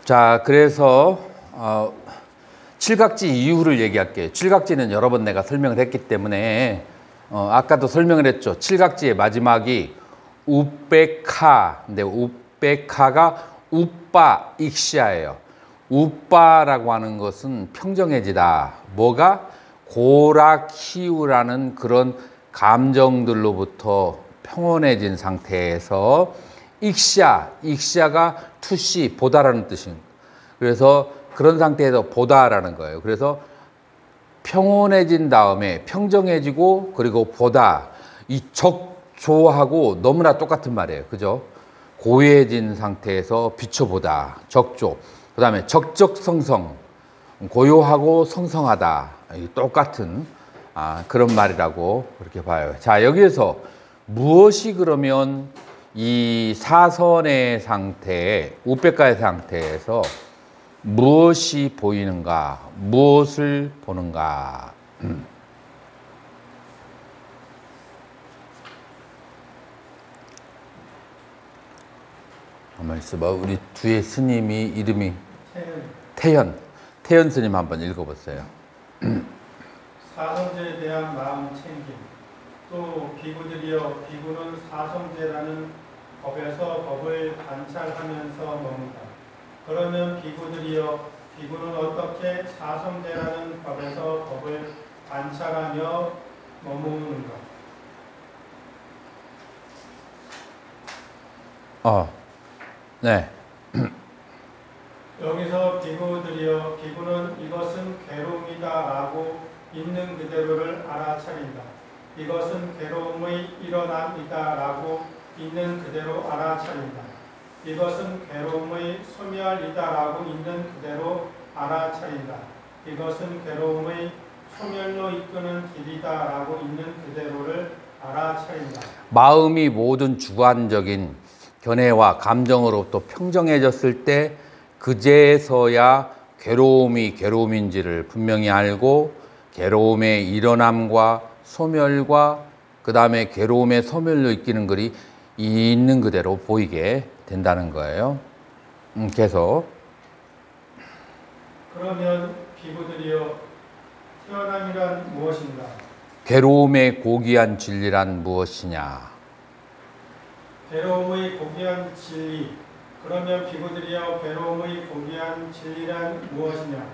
자, 그래서 칠각지 이유를 얘기할게요. 칠각지는 여러 번 내가 설명을 했기 때문에 아까도 설명을 했죠. 칠각지의 마지막이 우백하인데 우백하가 우빠 익시아예요. 우빠라고 하는 것은 평정해지다. 뭐가? 고락희우라는 그런 감정들로부터 평온해진 상태에서 익시아가 투시 보다라는 뜻입니다. 그래서 그런 상태에서 보다라는 거예요. 그래서 평온해진 다음에 평정해지고 그리고 보다, 이 적조하고 너무나 똑같은 말이에요. 그죠? 고요해진 상태에서 비춰보다, 적조. 그 다음에 적적성성, 고요하고 성성하다. 똑같은 그런 말이라고 그렇게 봐요. 자, 여기에서 무엇이 그러면 이 사선의 상태, 우백가의 상태에서 무엇이 보이는가, 무엇을 보는가? 한번 있어봐. 우리 뒤에 스님이 이름이 태연 스님 한번 읽어보세요. 사성제에 대한 마음 챙김. 또 비구들이여, 비구는 사성제라는 법에서 법을 관찰하면서 머문다. 그러면 비구들이여, 비구는 어떻게 사성제라는 법에서 법을 관찰하며 머무는가? 네. 여기서 비구들이여, 비구는 이것은 괴로움이다라고 있는 그대로를 알아차린다. 이것은 괴로움의 일어남이다라고 있는 그대로 알아차린다. 이것은 괴로움의 소멸이다라고 있는 그대로 알아차린다. 이것은 괴로움의 소멸로 이끄는 길이다라고 있는 그대로를 알아차린다. 마음이 모든 주관적인 견해와 감정으로부터 평정해졌을 때 그제서야 괴로움이 괴로움인지를 분명히 알고 괴로움의 일어남과 소멸과 그 다음에 괴로움의 소멸로 이끄는 글이 있는 그대로 보이게 된다는 거예요. 계속. 그러면 비구들이여, 태어남이란 무엇인가? 괴로움의 고귀한 진리란 무엇이냐? 괴로움의 고귀한 진리. 그러면 비구들이여, 괴로움의 고귀한 진리란 무엇이냐?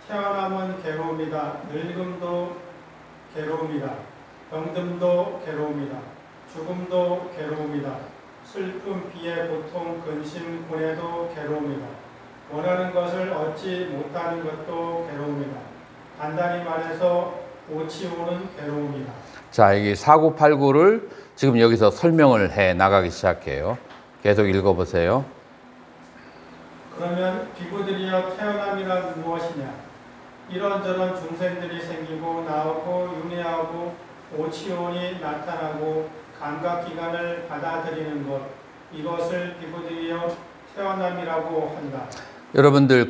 태어남은 괴로움이다. 늙음도 괴로움이다. 병듦도 괴로움이다. 죽음도 괴로움이다. 슬픔, 비애, 고통, 근심, 고뇌도 괴로움이다. 원하는 것을 얻지 못하는 것도 괴로움이다. 간단히 말해서 오치 오는 괴로움이다. 자, 이게 4989를 지금 여기서 설명을 해 나가기 시작해요. 계속 읽어보세요. 그러면 비구들이여, 태어남이란 무엇이냐? 이런저런 중생들이 생기고 나오고 윤회하고 오치온이 나타나고 감각기관을 받아들이는 것, 이것을 비구들이여 태어남이라고 한다. 여러분들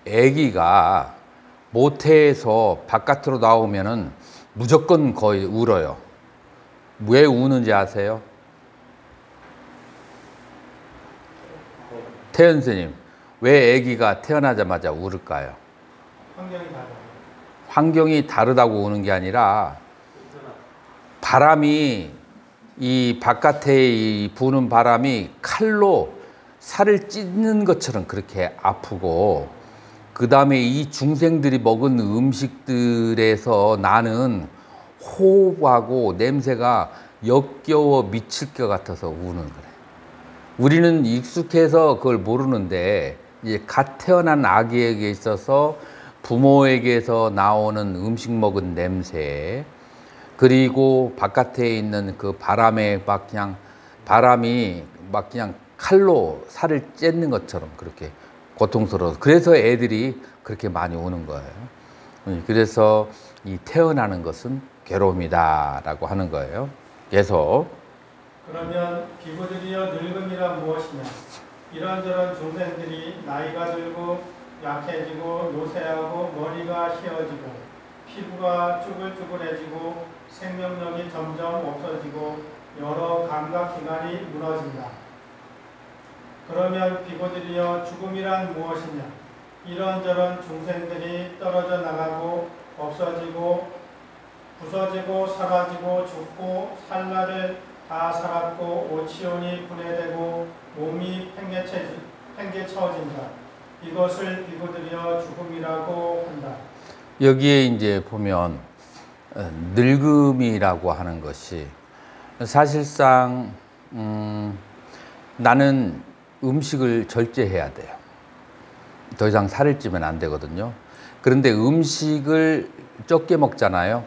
아기가 모태에서 바깥으로 나오면은 무조건 거의 울어요. 왜 우는지 아세요? 태연 스님, 왜 아기가 태어나자마자 울을까요? 환경이 다르다. 환경이 다르다고 우는 게 아니라 바람이 이 바깥에 부는 바람이 칼로 살을 찢는 것처럼 그렇게 아프고 그 다음에 이 중생들이 먹은 음식들에서 나는 호흡하고 냄새가 역겨워 미칠 것 같아서 우는 거래. 우리는 익숙해서 그걸 모르는데 이제 갓 태어난 아기에게 있어서 부모에게서 나오는 음식 먹은 냄새 그리고 바깥에 있는 그 바람이 막 그냥 칼로 살을 찢는 것처럼 그렇게 고통스러워서 그래서 애들이 그렇게 많이 우는 거예요. 그래서 이 태어나는 것은 괴로움이다라고 하는 거예요. 계속. 그러면 비구들이여, 늙음이란 무엇이냐? 이런저런 중생들이 나이가 들고 약해지고 노쇠하고 머리가 휘어지고 피부가 쭈글쭈글해지고 생명력이 점점 없어지고 여러 감각기관이 무너진다. 그러면 비고들이여 죽음이란 무엇이냐? 이런저런 중생들이 떨어져 나가고 없어지고 부서지고 사라지고 죽고 살 날을 다 살았고 오치온이 분해되고 몸이 팽개쳐진다. 이것을 비고들이여 죽음이라고 한다. 여기에 이제 보면 늙음이라고 하는 것이 사실상 나는 음식을 절제해야 돼요. 더 이상 살을 찌면 안 되거든요. 그런데 음식을 적게 먹잖아요.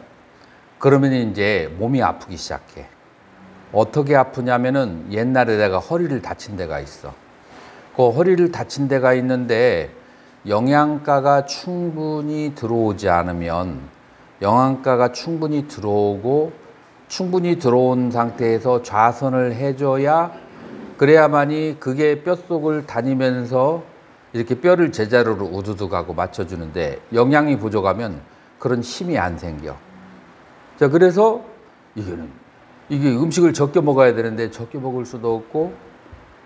그러면 이제 몸이 아프기 시작해. 어떻게 아프냐면은 옛날에 내가 허리를 다친 데가 있어. 그 허리를 다친 데가 있는데 영양가가 충분히 들어오지 않으면 영양가가 충분히 들어오고 충분히 들어온 상태에서 좌선을 해줘야 그래야만이 그게 뼛속을 다니면서 이렇게 뼈를 제자리로 우두둑 하고 맞춰주는데 영양이 부족하면 그런 힘이 안 생겨. 자, 그래서 이게 음식을 적게 먹어야 되는데 적게 먹을 수도 없고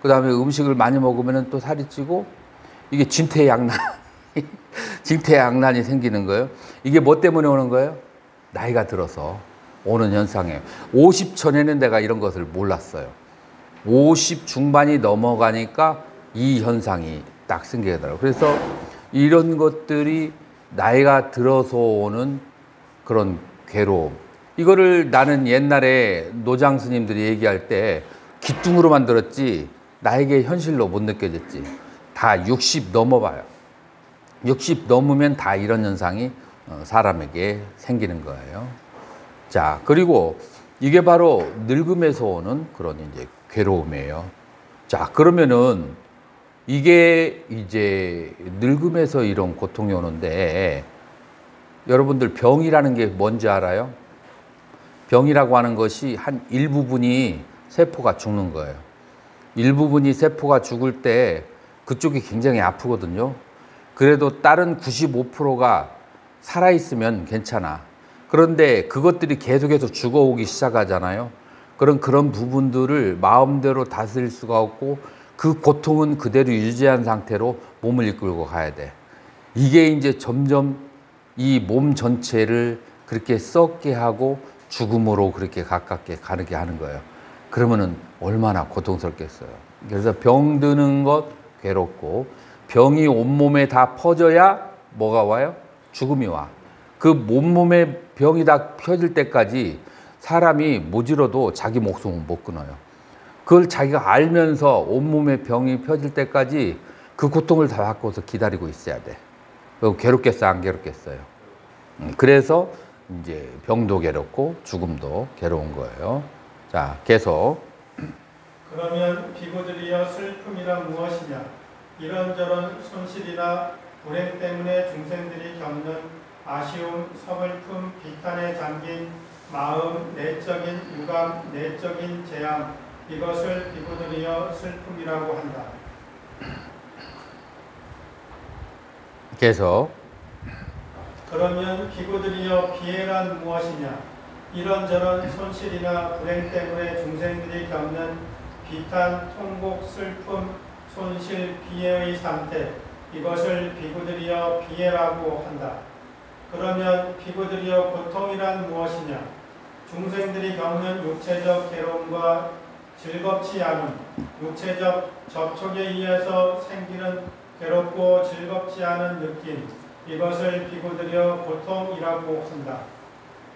그 다음에 음식을 많이 먹으면 또 살이 찌고 이게 진퇴양난이 생기는 거예요. 이게 뭐 때문에 오는 거예요? 나이가 들어서 오는 현상이에요. 50 전에는 내가 이런 것을 몰랐어요. 50 중반이 넘어가니까 이 현상이 딱 생기게 되더라고요. 그래서 이런 것들이 나이가 들어서 오는 그런 괴로움. 이거를 나는 옛날에 노장 스님들이 얘기할 때 기뚱으로만 들었지 나에게 현실로 못 느껴졌지. 다 60 넘어봐요. 60 넘으면 다 이런 현상이 사람에게 생기는 거예요. 자, 그리고 이게 바로 늙음에서 오는 그런 이제 괴로움이에요. 자, 그러면은 이게 이제 늙음에서 이런 고통이 오는데 여러분들 병이라는 게 뭔지 알아요? 병이라고 하는 것이 한 일부분이 세포가 죽는 거예요. 일부분이 세포가 죽을 때 그쪽이 굉장히 아프거든요. 그래도 다른 95%가 살아있으면 괜찮아. 그런데 그것들이 계속해서 죽어오기 시작하잖아요. 그런 부분들을 마음대로 다스릴 수가 없고 그 고통은 그대로 유지한 상태로 몸을 이끌고 가야 돼. 이게 이제 점점 이 몸 전체를 그렇게 썩게 하고 죽음으로 그렇게 가깝게 가게 하는 거예요. 그러면은 얼마나 고통스럽겠어요. 그래서 병드는 것 괴롭고 병이 온몸에 다 퍼져야 뭐가 와요? 죽음이 와. 그 온몸에 병이 다 펴질 때까지 사람이 모질어도 자기 목숨은 못 끊어요. 그걸 자기가 알면서 온몸에 병이 펴질 때까지 그 고통을 다 받고서 기다리고 있어야 돼. 괴롭겠어요? 안 괴롭겠어요? 그래서 이제 병도 괴롭고 죽음도 괴로운 거예요. 자, 계속. 그러면 비고들이여 슬픔이란 무엇이냐? 이런저런 손실이나 불행 때문에 중생들이 겪는 아쉬움, 서글픔, 비탄에 잠긴 마음, 내적인 유감, 내적인 재앙, 이것을 비고들이여 슬픔이라고 한다. 계속. 그러면 비고들이여 비애란 무엇이냐? 이런저런 손실이나 불행 때문에 중생들이 겪는 비탄, 통곡, 슬픔, 손실, 비애의 상태, 이것을 비고들이여 비애라고 한다. 그러면 비고들이여 고통이란 무엇이냐? 중생들이 겪는 육체적 괴로움과 즐겁지 않은 육체적 접촉에 의해서 생기는 괴롭고 즐겁지 않은 느낌, 이것을 비고들이여 고통이라고 한다.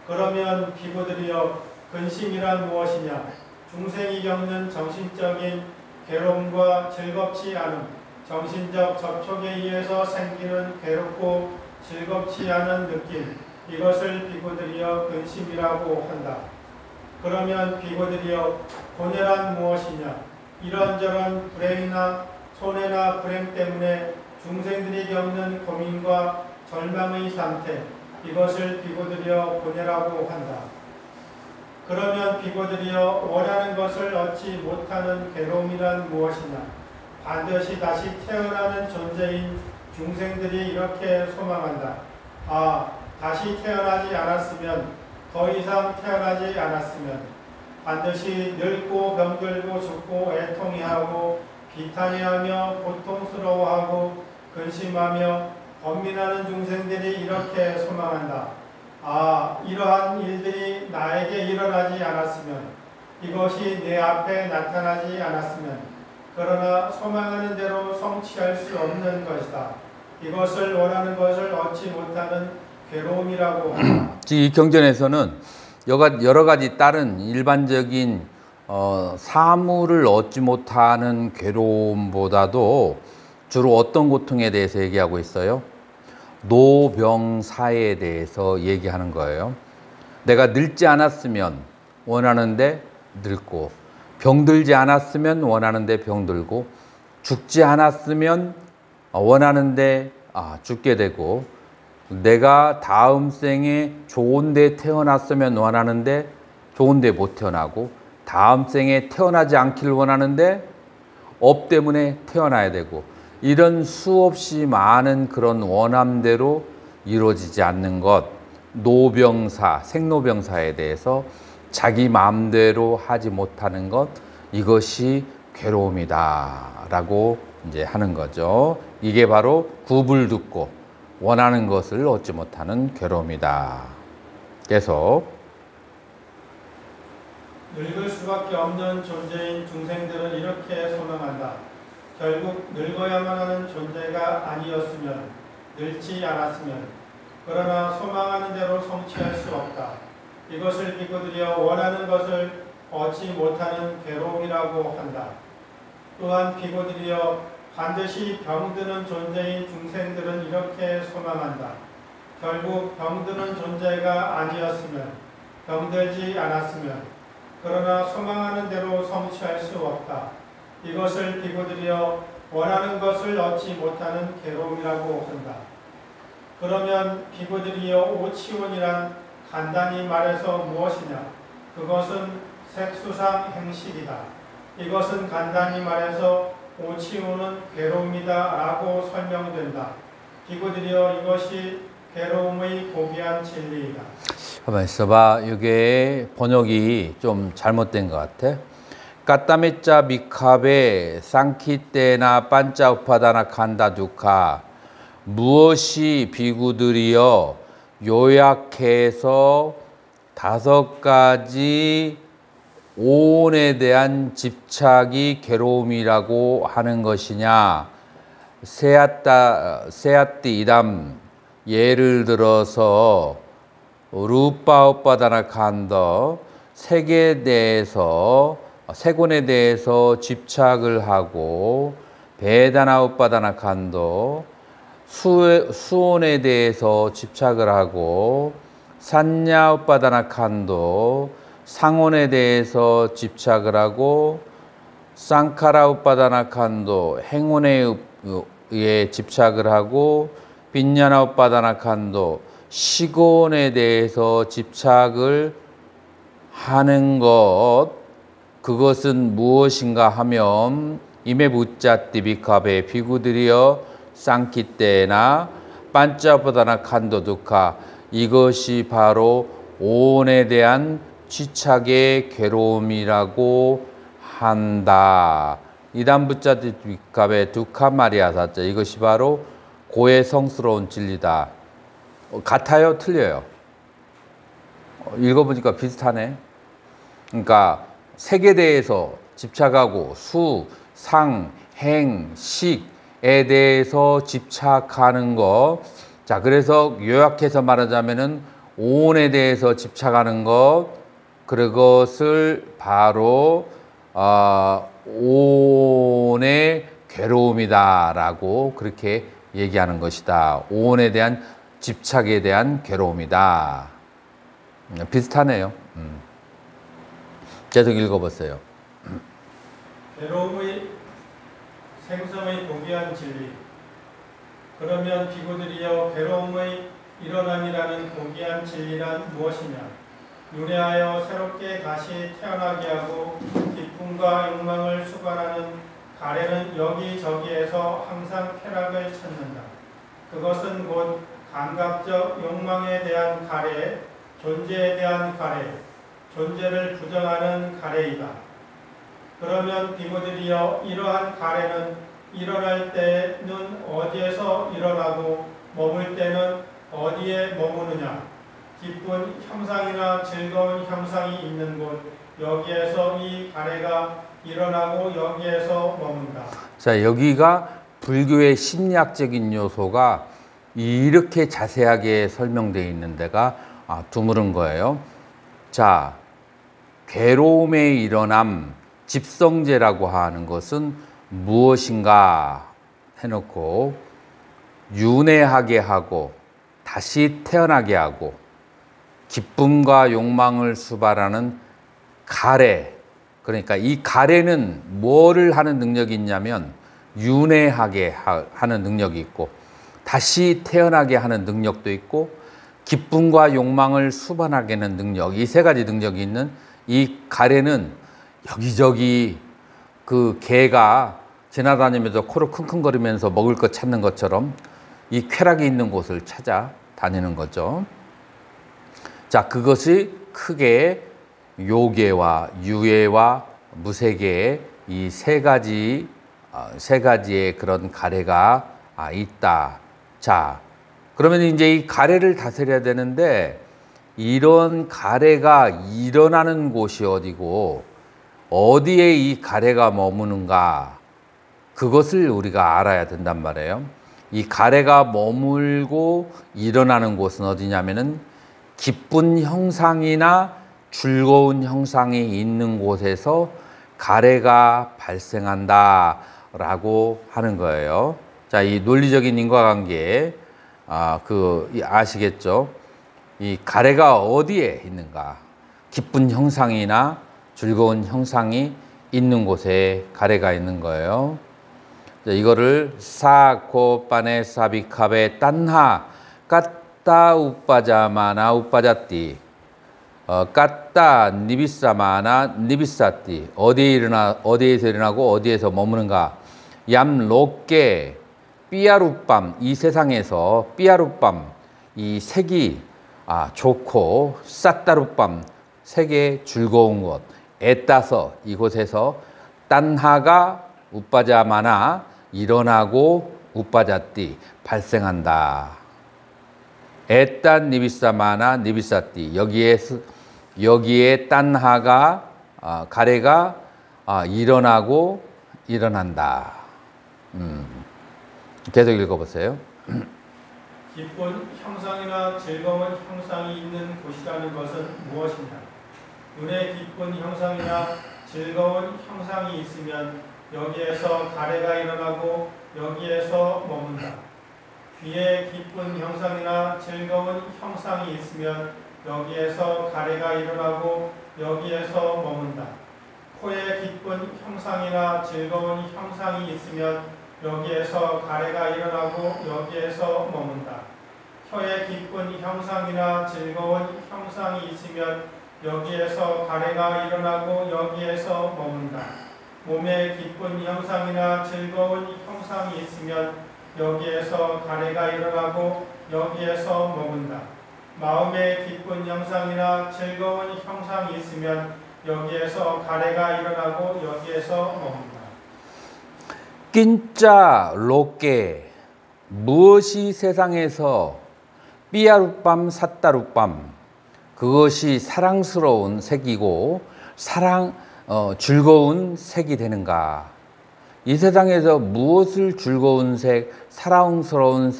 그러면 비고들이여 근심이란 무엇이냐? 중생이 겪는 정신적인 괴로움과 즐겁지 않은 정신적 접촉에 의해서 생기는 괴롭고 즐겁지 않은 느낌, 이것을 비고들이여 근심이라고 한다. 그러면 비고들이여 고뇌란 무엇이냐? 이런저런 불행이나 손해나 불행 때문에 중생들이 겪는 고민과 절망의 상태, 이것을 비고들이여 고뇌라고 한다. 그러면 비고들이여 원하는 것을 얻지 못하는 괴로움이란 무엇이냐? 반드시 다시 태어나는 존재인 중생들이 이렇게 소망한다. 아, 다시 태어나지 않았으면, 더 이상 태어나지 않았으면, 반드시 늙고 병들고 죽고 애통해하고 비탄해하며 고통스러워하고 근심하며 번민하는 중생들이 이렇게 소망한다. 아, 이러한 일들이 나에게 일어나지 않았으면, 이것이 내 앞에 나타나지 않았으면, 그러나 소망하는 대로 성취할 수 없는 것이다. 이것을 원하는 것을 얻지 못하는 괴로움이라고 한다. 이 경전에서는 여러 가지 다른 일반적인 사물을 얻지 못하는 괴로움보다도 주로 어떤 고통에 대해서 얘기하고 있어요? 노병사에 대해서 얘기하는 거예요. 내가 늙지 않았으면 원하는데 늙고, 병들지 않았으면 원하는데 병들고, 죽지 않았으면 원하는데 죽게 되고, 내가 다음 생에 좋은 데 태어났으면 원하는데 좋은 데 못 태어나고, 다음 생에 태어나지 않기를 원하는데 업 때문에 태어나야 되고, 이런 수없이 많은 그런 원함대로 이루어지지 않는 것, 노병사, 생로병사에 대해서 자기 마음대로 하지 못하는 것, 이것이 괴로움이다 라고 이제 하는 거죠. 이게 바로 굽을 듣고 원하는 것을 얻지 못하는 괴로움이다. 계속 늙을 수밖에 없는 존재인 중생들은 이렇게 소망한다. 결국 늙어야만 하는 존재가 아니었으면, 늙지 않았으면, 그러나 소망하는 대로 성취할 수 없다. 이것을 비꼬들여 원하는 것을 얻지 못하는 괴로움이라고 한다. 또한 비꼬들여 반드시 병드는 존재인 중생들은 이렇게 소망한다. 결국 병드는 존재가 아니었으면, 병들지 않았으면, 그러나 소망하는 대로 성취할 수 없다. 이것을 비꼬들여 원하는 것을 얻지 못하는 괴로움이라고 한다. 그러면 비꼬들여 오치원이란 간단히 말해서 무엇이냐? 그것은 색수상 행식이다. 이것은 간단히 말해서 오치원은 괴로움이다 라고 설명된다. 비꼬들여 이것이 괴로움의 고귀한 진리이다. 가만 있어봐. 이게 번역이 좀 잘못된 것 같아. 까따메짜 미카베 상키테나 반짜 우파다나 칸다 두카, 무엇이 비구들이여 요약해서 5가지 오온에 대한 집착이 괴로움이라고 하는 것이냐? 세아띠 이담, 예를 들어서 루파우빠다나 칸더, 색에 대해서, 색온에 대해서 집착을 하고, 베다나우빠다나 칸더, 수온에 대해서 집착을 하고, 산냐우빠다나 칸더, 상온에 대해서 집착을 하고, 쌍카라우빠다나 칸더, 행온에 의해 집착을 하고, 빈냐나우빠다나 칸더, 시곤에 대해서 집착을 하는 것, 그것은 무엇인가 하면 이메부짜띠 비카베 비구들이여 쌍키테나 반짜보다나 칸도두카, 이것이 바로 오온에 대한 집착의 괴로움이라고 한다. 이담부짜띠 비카베 두카 마리아사자, 이것이 바로 고해성스러운 진리다. 같아요? 틀려요? 읽어보니까 비슷하네. 그러니까 색에 대해서 집착하고 수, 상, 행, 식에 대해서 집착하는 것. 자, 그래서 요약해서 말하자면은 오온에 대해서 집착하는 것, 그것을 바로 오온의 괴로움이다라고 그렇게 얘기하는 것이다. 오온에 대한 집착에 대한 괴로움이다. 비슷하네요. 계속 읽어보세요. 괴로움의 생성의 고귀한 진리. 그러면 비구들이여 괴로움의 일어남이라는 고귀한 진리란 무엇이냐? 윤회하여 새롭게 다시 태어나게 하고 기쁨과 욕망을 수반하는 가래는 여기저기에서 항상 쾌락을 찾는다. 그것은 곧 감각적 욕망에 대한 가래, 존재에 대한 가래, 존재를 부정하는 가래이다. 그러면 비구들이여 이러한 가래는 일어날 때는 어디에서 일어나고 머물 때는 어디에 머무느냐. 기쁜 형상이나 즐거운 형상이 있는 곳 여기에서 이 가래가 일어나고 여기에서 머문다. 자, 여기가 불교의 심리학적인 요소가 이렇게 자세하게 설명되어 있는 데가 드무른 거예요. 자, 괴로움의 일어남, 집성제라고 하는 것은 무엇인가 해놓고 윤회하게 하고 다시 태어나게 하고 기쁨과 욕망을 수발하는 가래. 그러니까 이 가래는 뭐를 하는 능력이 있냐면 윤회하게 하는 능력이 있고 다시 태어나게 하는 능력도 있고 기쁨과 욕망을 수반하게 하는 능력, 이 세 가지 능력이 있는 이 가래는 여기저기 그 개가 지나다니면서 코를 킁킁거리면서 먹을 것 찾는 것처럼 이 쾌락이 있는 곳을 찾아 다니는 거죠. 자, 그것이 크게 요계와 유예와 무세계의 이 세 가지의 그런 가래가 있다. 자, 그러면 이제 이 가래를 다스려야 되는데 이런 가래가 일어나는 곳이 어디고 어디에 이 가래가 머무는가, 그것을 우리가 알아야 된단 말이에요. 이 가래가 머물고 일어나는 곳은 어디냐면은 기쁜 형상이나 즐거운 형상이 있는 곳에서 가래가 발생한다 라고 하는 거예요. 자, 이 논리적인 인과관계 아시겠죠? 이 가래가 어디에 있는가? 기쁜 형상이나 즐거운 형상이 있는 곳에 가래가 있는 거예요. 자, 이거를 사코빠네 사비캅의 딴하 까따 우빠자마나 우빠자띠 까따 니비사마나 니비사띠 어디에서 일어나고 어디에서 머무는가. 얌 롭게 삐아룻밤, 이 세상에서 삐아룻밤, 이 색이 좋고 쌌따룻밤, 색의 즐거운 곳, 애따서 이곳에서 딴하가 우빠자마나 일어나고 우빠자띠 발생한다. 애딴 니비사마나 니비사띠, 여기에 딴하가 가래가 일어나고 일어난다. 계속 읽어보세요. 기쁜 형상이나 즐거운 형상이 있는 곳이라는 것은 무엇이냐? 눈에 기쁜 형상이나 즐거운 형상이 있으면 여기에서 가래가 일어나고 여기에서 머문다. 귀에 기쁜 형상이나 즐거운 형상이 있으면 여기에서 가래가 일어나고 여기에서 머문다. 코에 기쁜 형상이나 즐거운 형상이 있으면 여기에서 가래가 일어나고 여기에서 머문다. 혀에 기쁜 형상이나 즐거운 형상이 있으면 여기에서 가래가 일어나고 여기에서 머문다. 몸에 기쁜 형상이나 즐거운 형상이 있으면 여기에서 가래가 일어나고 여기에서 머문다. 마음에 기쁜 형상이나 즐거운 형상이 있으면 여기에서 가래가 일어나고 여기에서 머문다. 낀짜 로께, 무엇이 세상에서 삐아룻밤 삿다룻밤, 그것이 사랑스러운 색이고 즐거운 색이 되는가. 이 세상에서 무엇을 즐거운 색, 사랑스러운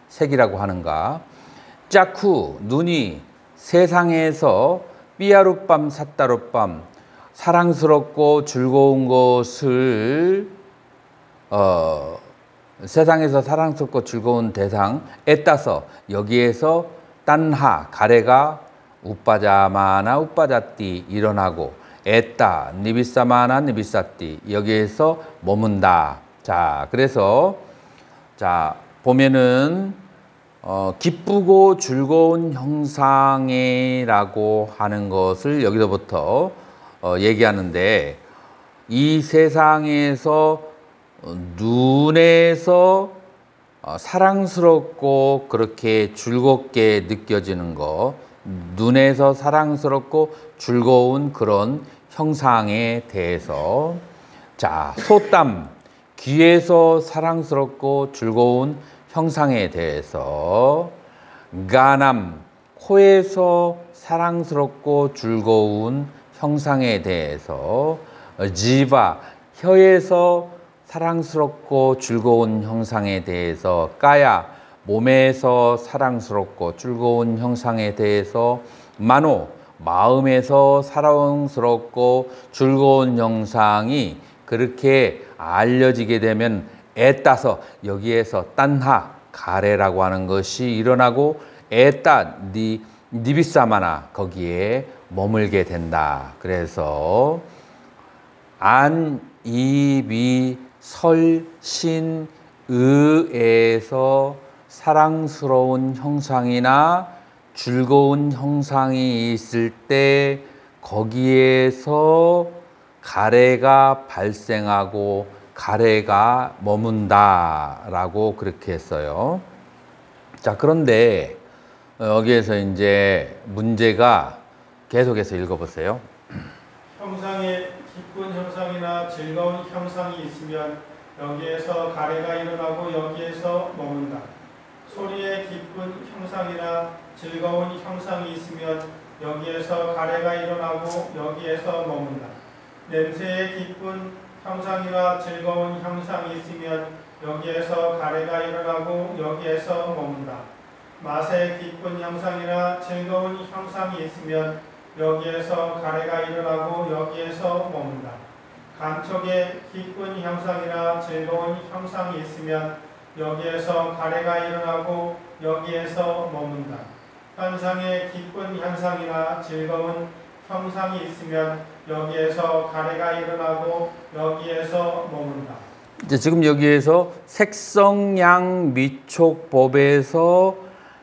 색이라고 하는가. 짜쿠, 눈이 세상에서 삐아룻밤 삿다룻밤, 사랑스럽고 즐거운 것을 세상에서 사랑스럽고 즐거운 대상 애따서 여기에서 딴하 가래가 우빠자마나 우빠자띠 일어나고 애따 니비사마나 니비사띠 여기에서 머문다. 자, 그래서 자 보면은 기쁘고 즐거운 형상이라고 하는 것을 여기서부터 얘기하는데, 이 세상에서 눈에서 사랑스럽고 그렇게 즐겁게 느껴지는 것, 눈에서 사랑스럽고 즐거운 그런 형상에 대해서. 자, 소땀, 귀에서 사랑스럽고 즐거운 형상에 대해서. 가남, 코에서 사랑스럽고 즐거운 형상에 대해서. 지바, 혀에서 사랑스럽고 즐거운 형상에 대해서. 까야, 몸에서 사랑스럽고 즐거운 형상에 대해서. 마노, 마음에서 사랑스럽고 즐거운 형상이 그렇게 알려지게 되면 애따서 여기에서 딴하, 가래라고 하는 것이 일어나고 애따, 니비사마나 거기에 머물게 된다. 그래서 안, 이, 비, 설, 신, 의에서 사랑스러운 형상이나 즐거운 형상이 있을 때 거기에서 가래가 발생하고 가래가 머문다라고 그렇게 했어요. 자, 그런데 여기에서 이제 문제가 계속해서 읽어보세요. 형상에 기쁜 형상이나 즐거운 형상이 있으면 여기에서 가래가 일어나고 여기에서 머문다. 소리에 기쁜 형상이나 즐거운 형상이 있으면 여기에서 가래가 일어나고 여기에서 머문다. 냄새에 기쁜 형상이나 즐거운 형상이 있으면 여기에서 가래가 일어나고 여기에서 머문다. 맛에 기쁜 형상이나 즐거운 형상이 있으면 여기에서 가래가 일어나고 여기에서 머문다. 감촉에 기쁜 형상이나 즐거운 형상이 있으면 여기에서 가래가 일어나고 여기에서 머문다. 현상에 기쁜 형상이나 즐거운 형상이 있으면 여기에서 가래가 일어나고 여기에서 머문다. 이제 지금 여기에서 색성양 미촉법에서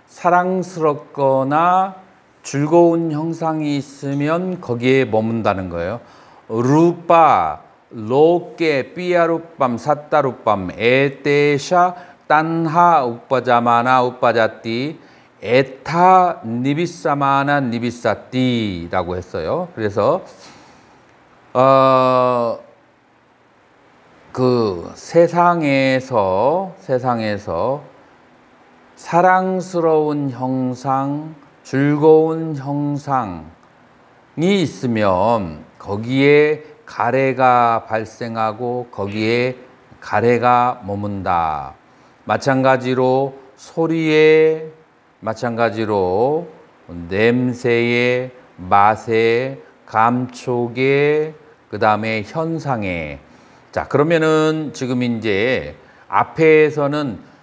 사랑스럽거나 즐거운 형상이 있으면 거기에 머문다는 거예요. 루파, 로케, 삐아루밤, 사따루밤, 에테샤, 딴하, 우빠자마나, 우빠자띠, 에타, 니비사마나, 니비사띠라고 했어요. 그래서 그 세상에서 사랑스러운 형상, 즐거운 형상이 있으면 거기에 가래가 발생하고 거기에 가래가 머문다. 마찬가지로 소리에, 마찬가지로 냄새에, 맛에, 감촉에, 그 다음에 현상에. 자, 그러면은 지금 이제 앞에서는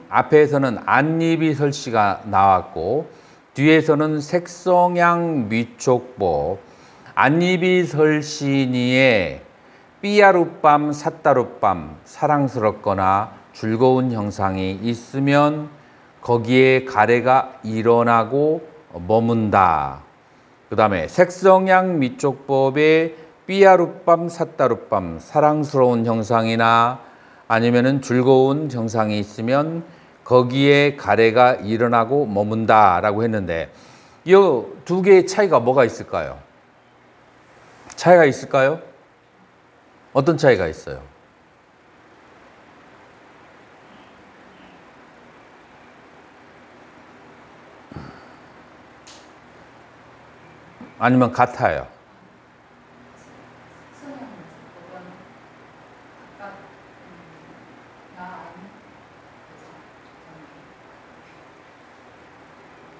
앞에서는 안니비설시가 나왔고 뒤에서는 색성양 미촉법, 안니비설시니에 삐아룻밤, 사따룻밤, 사랑스럽거나 즐거운 형상이 있으면 거기에 가래가 일어나고 머문다. 그 다음에 색성양 미촉법에 삐아룻밤, 사따룻밤, 사랑스러운 형상이나 아니면은 즐거운 형상이 있으면 거기에 가래가 일어나고 머문다라고 했는데 이 두 개의 차이가 뭐가 있을까요? 차이가 있을까요? 어떤 차이가 있어요? 아니면 같아요?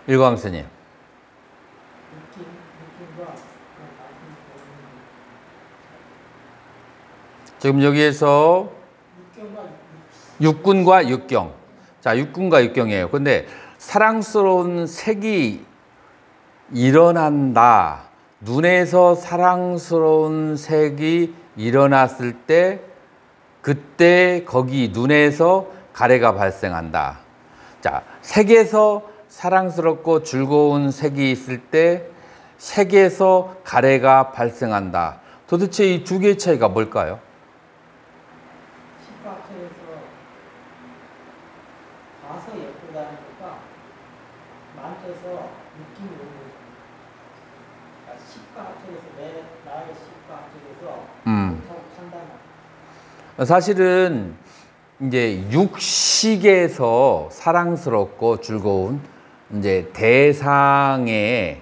일광 스님. 지금 여기에서 육군과 육경. 자, 육군과 육경이에요. 근데 사랑스러운 색이 일어난다. 눈에서 사랑스러운 색이 일어났을 때 그때 거기 눈에서 가래가 발생한다. 자, 색에서 사랑스럽고 즐거운 색이 있을 때 색에서 가래가 발생한다. 도대체 이 두 개의 차이가 뭘까요? 시가처에서 봐서 예쁘다는 것과 만져서 느낌이 오는 거예요. 시가처 안쪽에서 내 나의 식과 안쪽에서 판단을. 사실은 이제 육식에서 사랑스럽고 즐거운 이제 대상에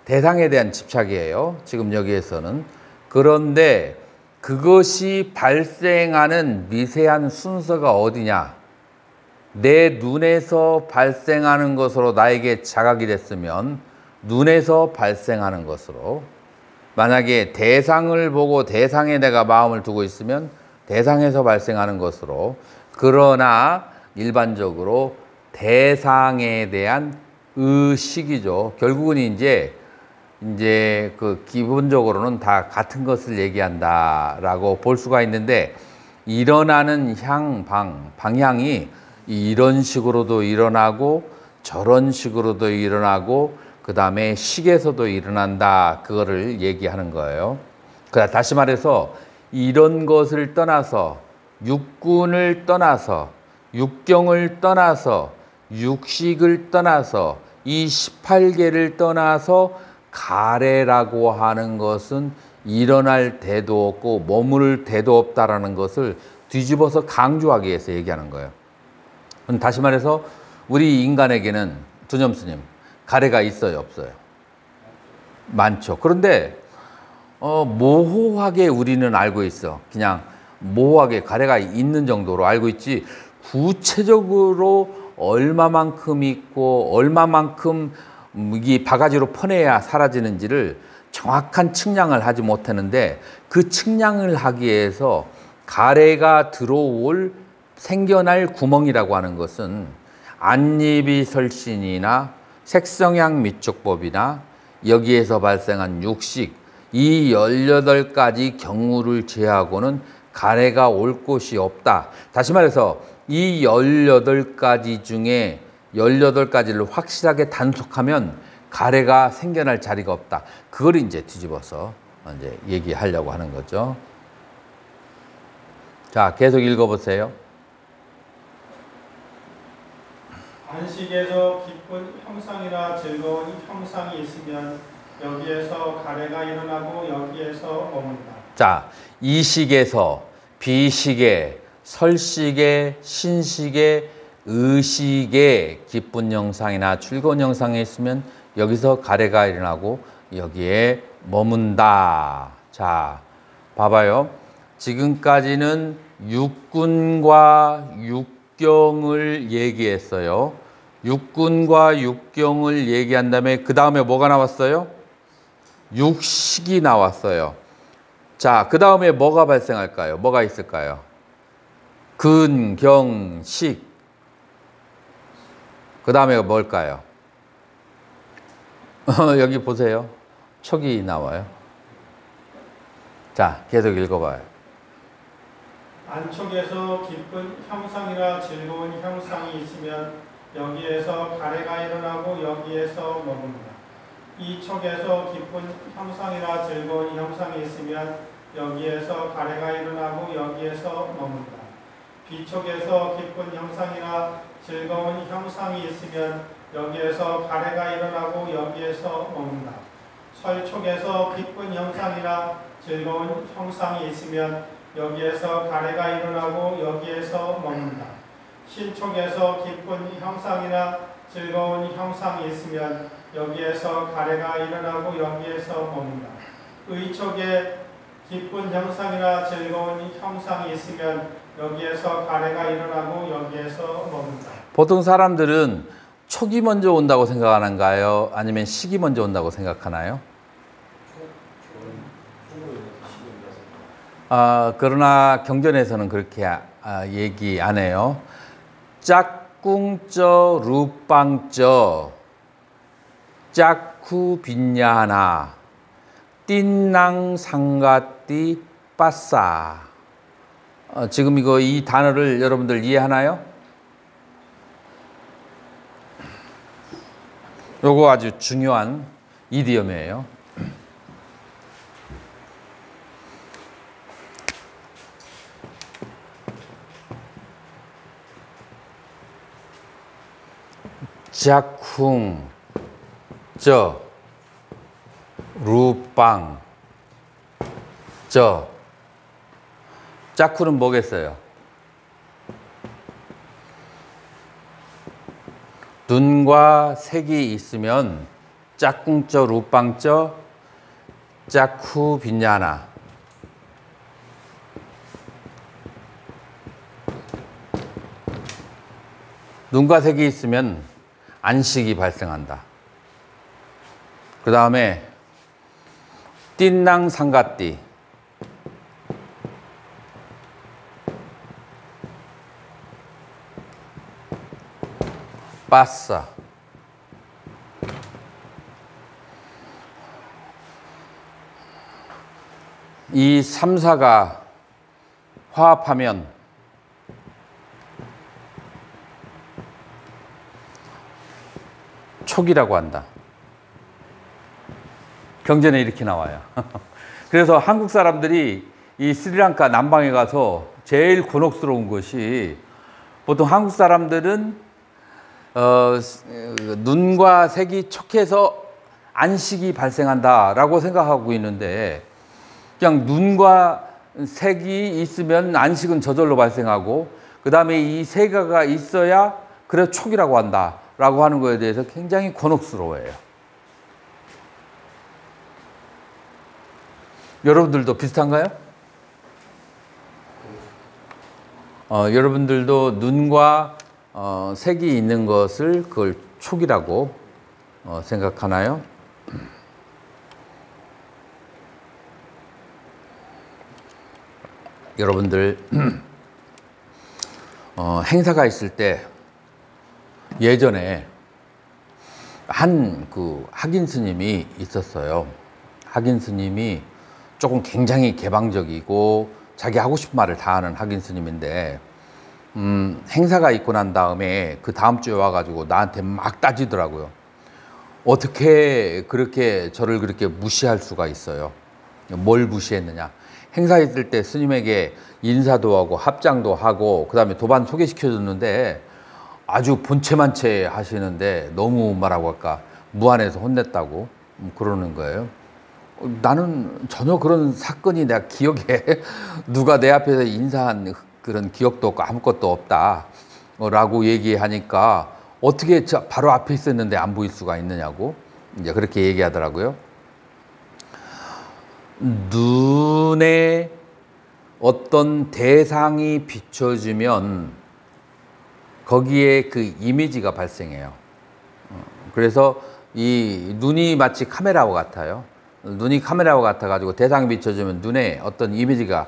대한 집착이에요. 지금 여기에서는. 그런데 그것이 발생하는 미세한 순서가 어디냐? 내 눈에서 발생하는 것으로 나에게 자각이 됐으면 눈에서 발생하는 것으로, 만약에 대상을 보고 대상에 내가 마음을 두고 있으면 대상에서 발생하는 것으로, 그러나 일반적으로 대상에 대한 의식이죠. 결국은 이제 그 기본적으로는 다 같은 것을 얘기한다라고 볼 수가 있는데, 일어나는 방향이 이런 식으로도 일어나고 저런 식으로도 일어나고 그 다음에 식에서도 일어난다, 그거를 얘기하는 거예요. 다시 말해서 이런 것을 떠나서, 육군을 떠나서, 육경을 떠나서, 육식을 떠나서, 이 18개를 떠나서 가래라고 하는 것은 일어날 데도 없고 머무를 데도 없다라는 것을 뒤집어서 강조하기 위해서 얘기하는 거예요. 다시 말해서 우리 인간에게는, 두념스님, 가래가 있어요, 없어요? 많죠. 그런데 모호하게 우리는 알고 있어. 그냥 모호하게 가래가 있는 정도로 알고 있지, 구체적으로 얼마만큼 있고 얼마만큼 이 바가지로 퍼내야 사라지는지를 정확한 측량을 하지 못하는데, 그 측량을 하기 위해서 가래가 생겨날 구멍이라고 하는 것은 안입이설신이나 색성향 미촉법이나 여기에서 발생한 육식, 이 18가지 경우를 제하고는 가래가 올 곳이 없다. 다시 말해서 이 18가지 중에 18가지를 확실하게 단속하면 가래가 생겨날 자리가 없다. 그걸 이제 뒤집어서 이제 얘기하려고 하는 거죠. 자, 계속 읽어보세요. 안식에서 기쁜 형상이나 즐거운 형상이 있으면 여기에서 가래가 일어나고 여기에서 머문다. 자, 이식에서 비식에, 설식에, 신식에, 의식에 기쁜 형상이나 즐거운 형상이 있으면 여기서 가래가 일어나고 여기에 머문다. 자, 봐봐요. 지금까지는 육군과 육경을 얘기했어요. 육군과 육경을 얘기한 다음에 그 다음에 뭐가 나왔어요? 육식이 나왔어요. 자, 그 다음에 뭐가 발생할까요? 뭐가 있을까요? 근, 경, 식. 그 다음에 뭘까요? 여기 보세요. 촉이 나와요. 자, 계속 읽어봐요. 안촉에서 기쁜 형상이나 즐거운 형상이 있으면 여기에서 가래가 일어나고 여기에서 머문다. 이 촉에서 기쁜 형상이나 즐거운 형상이 있으면 여기에서 가래가 일어나고 여기에서 머문다. 비촉에서 기쁜 형상이나 즐거운 형상이 있으면 여기에서 가래가 일어나고 여기에서 머문다. 설촉에서 기쁜 형상이나 즐거운 형상이 있으면 여기에서 가래가 일어나고 여기에서 머문다. 신촉에서 기쁜 형상이나 즐거운 형상이 있으면 여기에서 가래가 일어나고 여기에서 머문다. 의촉에 기쁜 형상이나 즐거운 형상이 있으면 여기에서 가래가 일어나고 여기에서 머문다. 보통 사람들은 촉이 먼저 온다고 생각하는가요? 아니면 식이 먼저 온다고 생각하나요? 그러나 경전에서는 그렇게 얘기 안 해요. 짝꿍쩌 루빵쩌 짝쿠 빈야하나 띵낭 상가띠 빠싸. 지금 이 단어를 여러분들 이해하나요? 요거 아주 중요한 이디엄이에요. 짝쿵 쩌 루빵 저 짜쿠는 뭐겠어요? 눈과 색이 있으면 짝꿍쩌 루빵쩌 짜쿠 빈야나. 눈과 색이 있으면 안식이 발생한다. 그 다음에 띠낭 상가띠. 빠싸. 이 3, 4가 화합하면 촉이라고 한다. 경전에 이렇게 나와요. 그래서 한국 사람들이 이 스리랑카 남방에 가서 제일 곤혹스러운 것이 보통 한국 사람들은 눈과 색이 촉해서 안식이 발생한다라고 생각하고 있는데 그냥 눈과 색이 있으면 안식은 저절로 발생하고 그 다음에 이 세가가 있어야 그래 촉이라고 한다라고 하는 거에 대해서 굉장히 곤혹스러워해요. 여러분들도 비슷한가요? 여러분들도 눈과 색이 있는 것을 그걸 촉이라고 생각하나요? 여러분들 행사가 있을 때 예전에 한 그 학인 스님이 있었어요. 학인 스님이 조금 굉장히 개방적이고 자기 하고 싶은 말을 다 하는 학인 스님인데 행사가 있고 난 다음에 그 다음 주에 와가지고 나한테 막 따지더라고요. 어떻게 그렇게 저를 그렇게 무시할 수가 있어요? 뭘 무시했느냐? 행사 있을 때 스님에게 인사도 하고 합장도 하고 그 다음에 도반 소개시켜 줬는데 아주 본체만체 하시는데 너무 말하고 할까 무안해서 혼냈다고 그러는 거예요. 나는 전혀 그런 사건이 내가 기억에 누가 내 앞에서 인사한 그런 기억도 없고 아무것도 없다 라고 얘기하니까 어떻게 바로 앞에 있었는데 안 보일 수가 있느냐고 이제 그렇게 얘기하더라고요. 눈에 어떤 대상이 비춰지면 거기에 그 이미지가 발생해요. 그래서 이 눈이 마치 카메라와 같아요. 눈이 카메라와 같아가지고 대상이 비춰지면 눈에 어떤 이미지가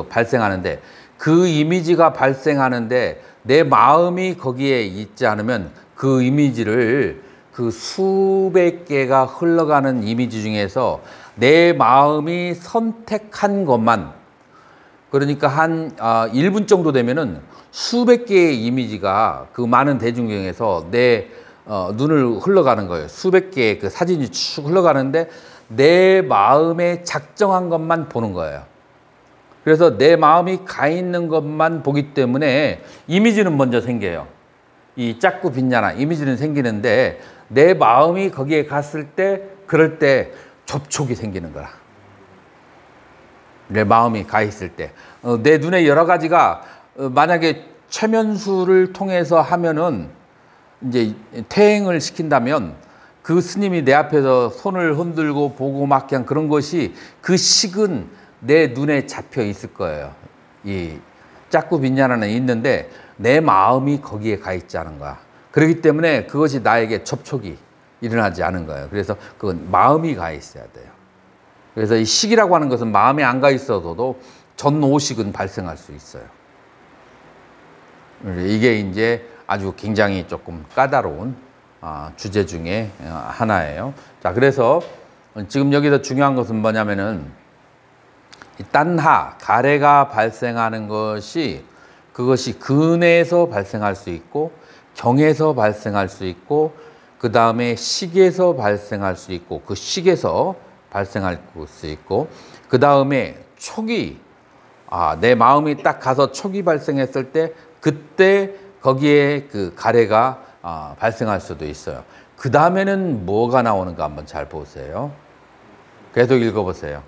발생하는데 그 이미지가 발생하는데 내 마음이 거기에 있지 않으면 그 이미지를 그 수백 개가 흘러가는 이미지 중에서 내 마음이 선택한 것만 그러니까 한 1분 정도 되면은 수백 개의 이미지가 그 많은 대중 중에서 내 눈을 흘러가는 거예요. 수백 개의 그 사진이 쭉 흘러가는데 내 마음에 작정한 것만 보는 거예요. 그래서 내 마음이 가 있는 것만 보기 때문에 이미지는 먼저 생겨요. 이 짝구 빈야나 이미지는 생기는데 내 마음이 거기에 갔을 때 그럴 때 접촉이 생기는 거라. 내 마음이 가 있을 때 내 눈에 여러 가지가 만약에 최면수를 통해서 하면은 이제 퇴행을 시킨다면 그 스님이 내 앞에서 손을 흔들고 보고 막 그냥 그런 것이 그 식은 내 눈에 잡혀 있을 거예요. 이 짝구 빈야나는 있는데 내 마음이 거기에 가 있지 않은 거야. 그렇기 때문에 그것이 나에게 접촉이 일어나지 않은 거예요. 그래서 그건 마음이 가 있어야 돼요. 그래서 이 식이라고 하는 것은 마음에 안 가 있어도 전오식은 발생할 수 있어요. 이게 이제 아주 굉장히 조금 까다로운 주제 중에 하나예요. 자, 그래서 지금 여기서 중요한 것은 뭐냐면은 딴하, 가래가 발생하는 것이 그것이 근에서 발생할 수 있고 경에서 발생할 수 있고 그 다음에 식에서 발생할 수 있고 그 식에서 발생할 수 있고 그 다음에 촉이 내 마음이 딱 가서 촉이 발생했을 때 그때 거기에 그 가래가 발생할 수도 있어요. 그 다음에는 뭐가 나오는가 한번 잘 보세요. 계속 읽어보세요.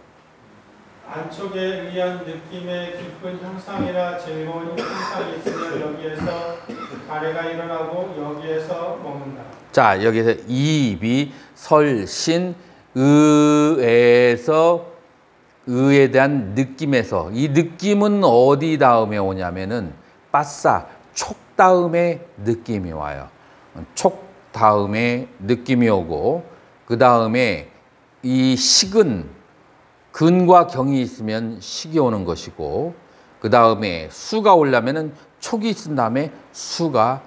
안촉에 의한 느낌의 깊은 형상이나 즐거운 형상이 있으면 여기에서 가래가 일어나고 여기에서 머문다. 자, 여기서 이비 설신 의에서 의에 대한 느낌에서 이 느낌은 어디 다음에 오냐면은 빠싸 촉 다음에 느낌이 와요. 촉 다음에 느낌이 오고 그 다음에 이 식은 근과 경이 있으면 식이 오는 것이고 그 다음에 수가 오려면은 촉이 있은 다음에 수가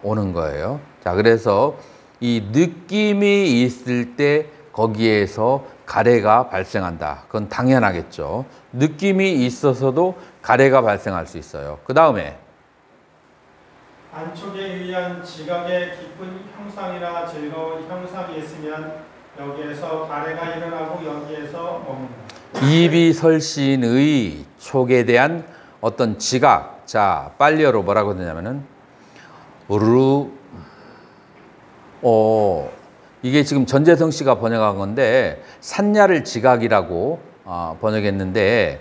오는 거예요. 자, 그래서 이 느낌이 있을 때 거기에서 가래가 발생한다. 그건 당연하겠죠. 느낌이 있어서도 가래가 발생할 수 있어요. 그 다음에 안촉에 의한 지각의 깊은 형상이나 즐거운 형상이 있으면 여기에서 가래가 일어나고 여기에서 머문다. 이비설신의 촉에 대한 어떤 지각. 자, 빨리어로 뭐라고 되냐면은 이게 지금 전재성 씨가 번역한 건데 산야를 지각이라고 번역했는데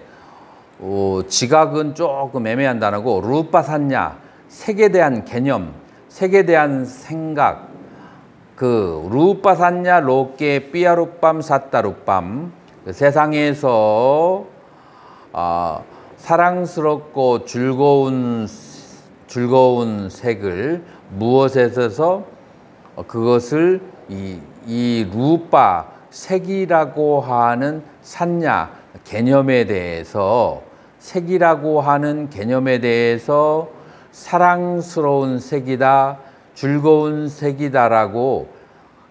지각은 조금 애매한 단어고 루파 산야 색에 대한 개념, 색에 대한 생각. 그 루파 산야 로께 삐아룻밤 사따룻밤 세상에서 사랑스럽고 즐거운 색을 무엇에서 그것을 이 루파 색이라고 하는 산야 개념에 대해서 색이라고 하는 개념에 대해서 사랑스러운 색이다, 즐거운 색이다라고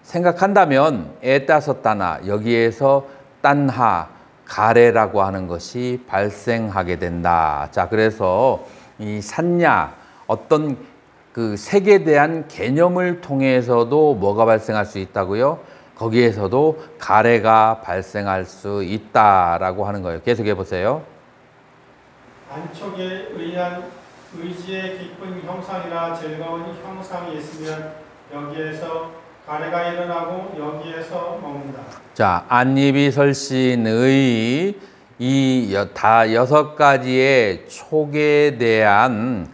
생각한다면 에따서따나 여기에서 딴하 가래라고 하는 것이 발생하게 된다. 자, 그래서 이 산야 어떤 그 색에 대한 개념을 통해서도 뭐가 발생할 수 있다고요? 거기에서도 가래가 발생할 수 있다라고 하는 거예요. 계속해 보세요. 안촉에 의한 의지의 깊은 형상이나 즐거운 형상이 있으면 여기에서 가래가 일어나고 여기에서 머문다. 자, 안니비설신의 이 다 6가지의 촉에 대한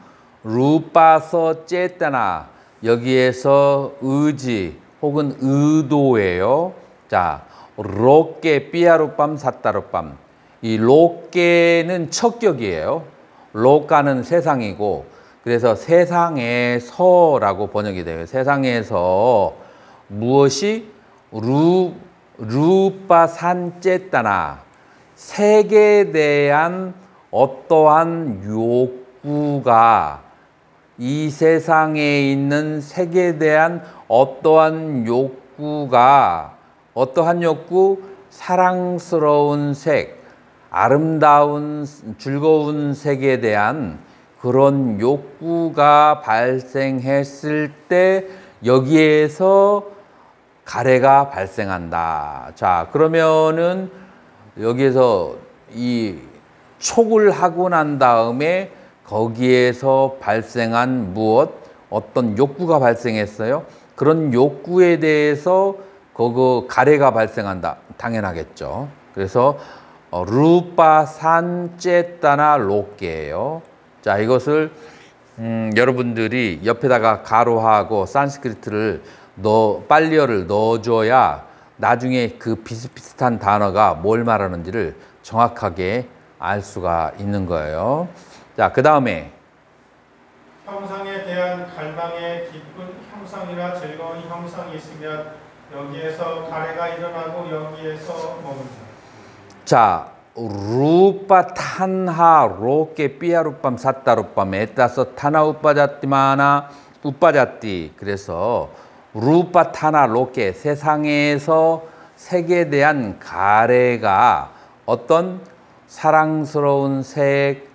루파서 째따나 여기에서 의지 혹은 의도예요. 자, 로께 삐아룻밤 사따룻밤. 이 로께는 척격이에요. 로까는 세상이고 그래서 세상에서라고 번역이 돼요. 세상에서 무엇이 루파산 째따나 색에 대한 어떠한 욕구가 이 세상에 있는 색에 대한 어떠한 욕구가 어떠한 욕구? 사랑스러운 색, 아름다운 즐거운 색에 대한 그런 욕구가 발생했을 때 여기에서 가래가 발생한다. 자, 그러면은 여기에서 이 촉을 하고 난 다음에 거기에서 발생한 무엇? 어떤 욕구가 발생했어요. 그런 욕구에 대해서 그거 가래가 발생한다. 당연하겠죠. 그래서 루파 산제따나 로께예요. 자, 이것을 여러분들이 옆에다가 가로하고 산스크리트를 빨리어를 넣어줘야 나중에 그 비슷비슷한 단어가 뭘 말하는지를 정확하게 알 수가 있는 거예요. 자, 그 다음에 형상에 대한 갈망의 깊은 형상이나 즐거운 형상이 있으면 여기에서 가래가 일어나고 여기에서 머문다. 자, 루파 탄하 로께 삐아룻밤 사따룻밤 에따서 타나 우빠자띠마나 우빠자띠. 그래서 루파 타나 로께 세상에서 색에 대한 가래가 어떤 사랑스러운 색,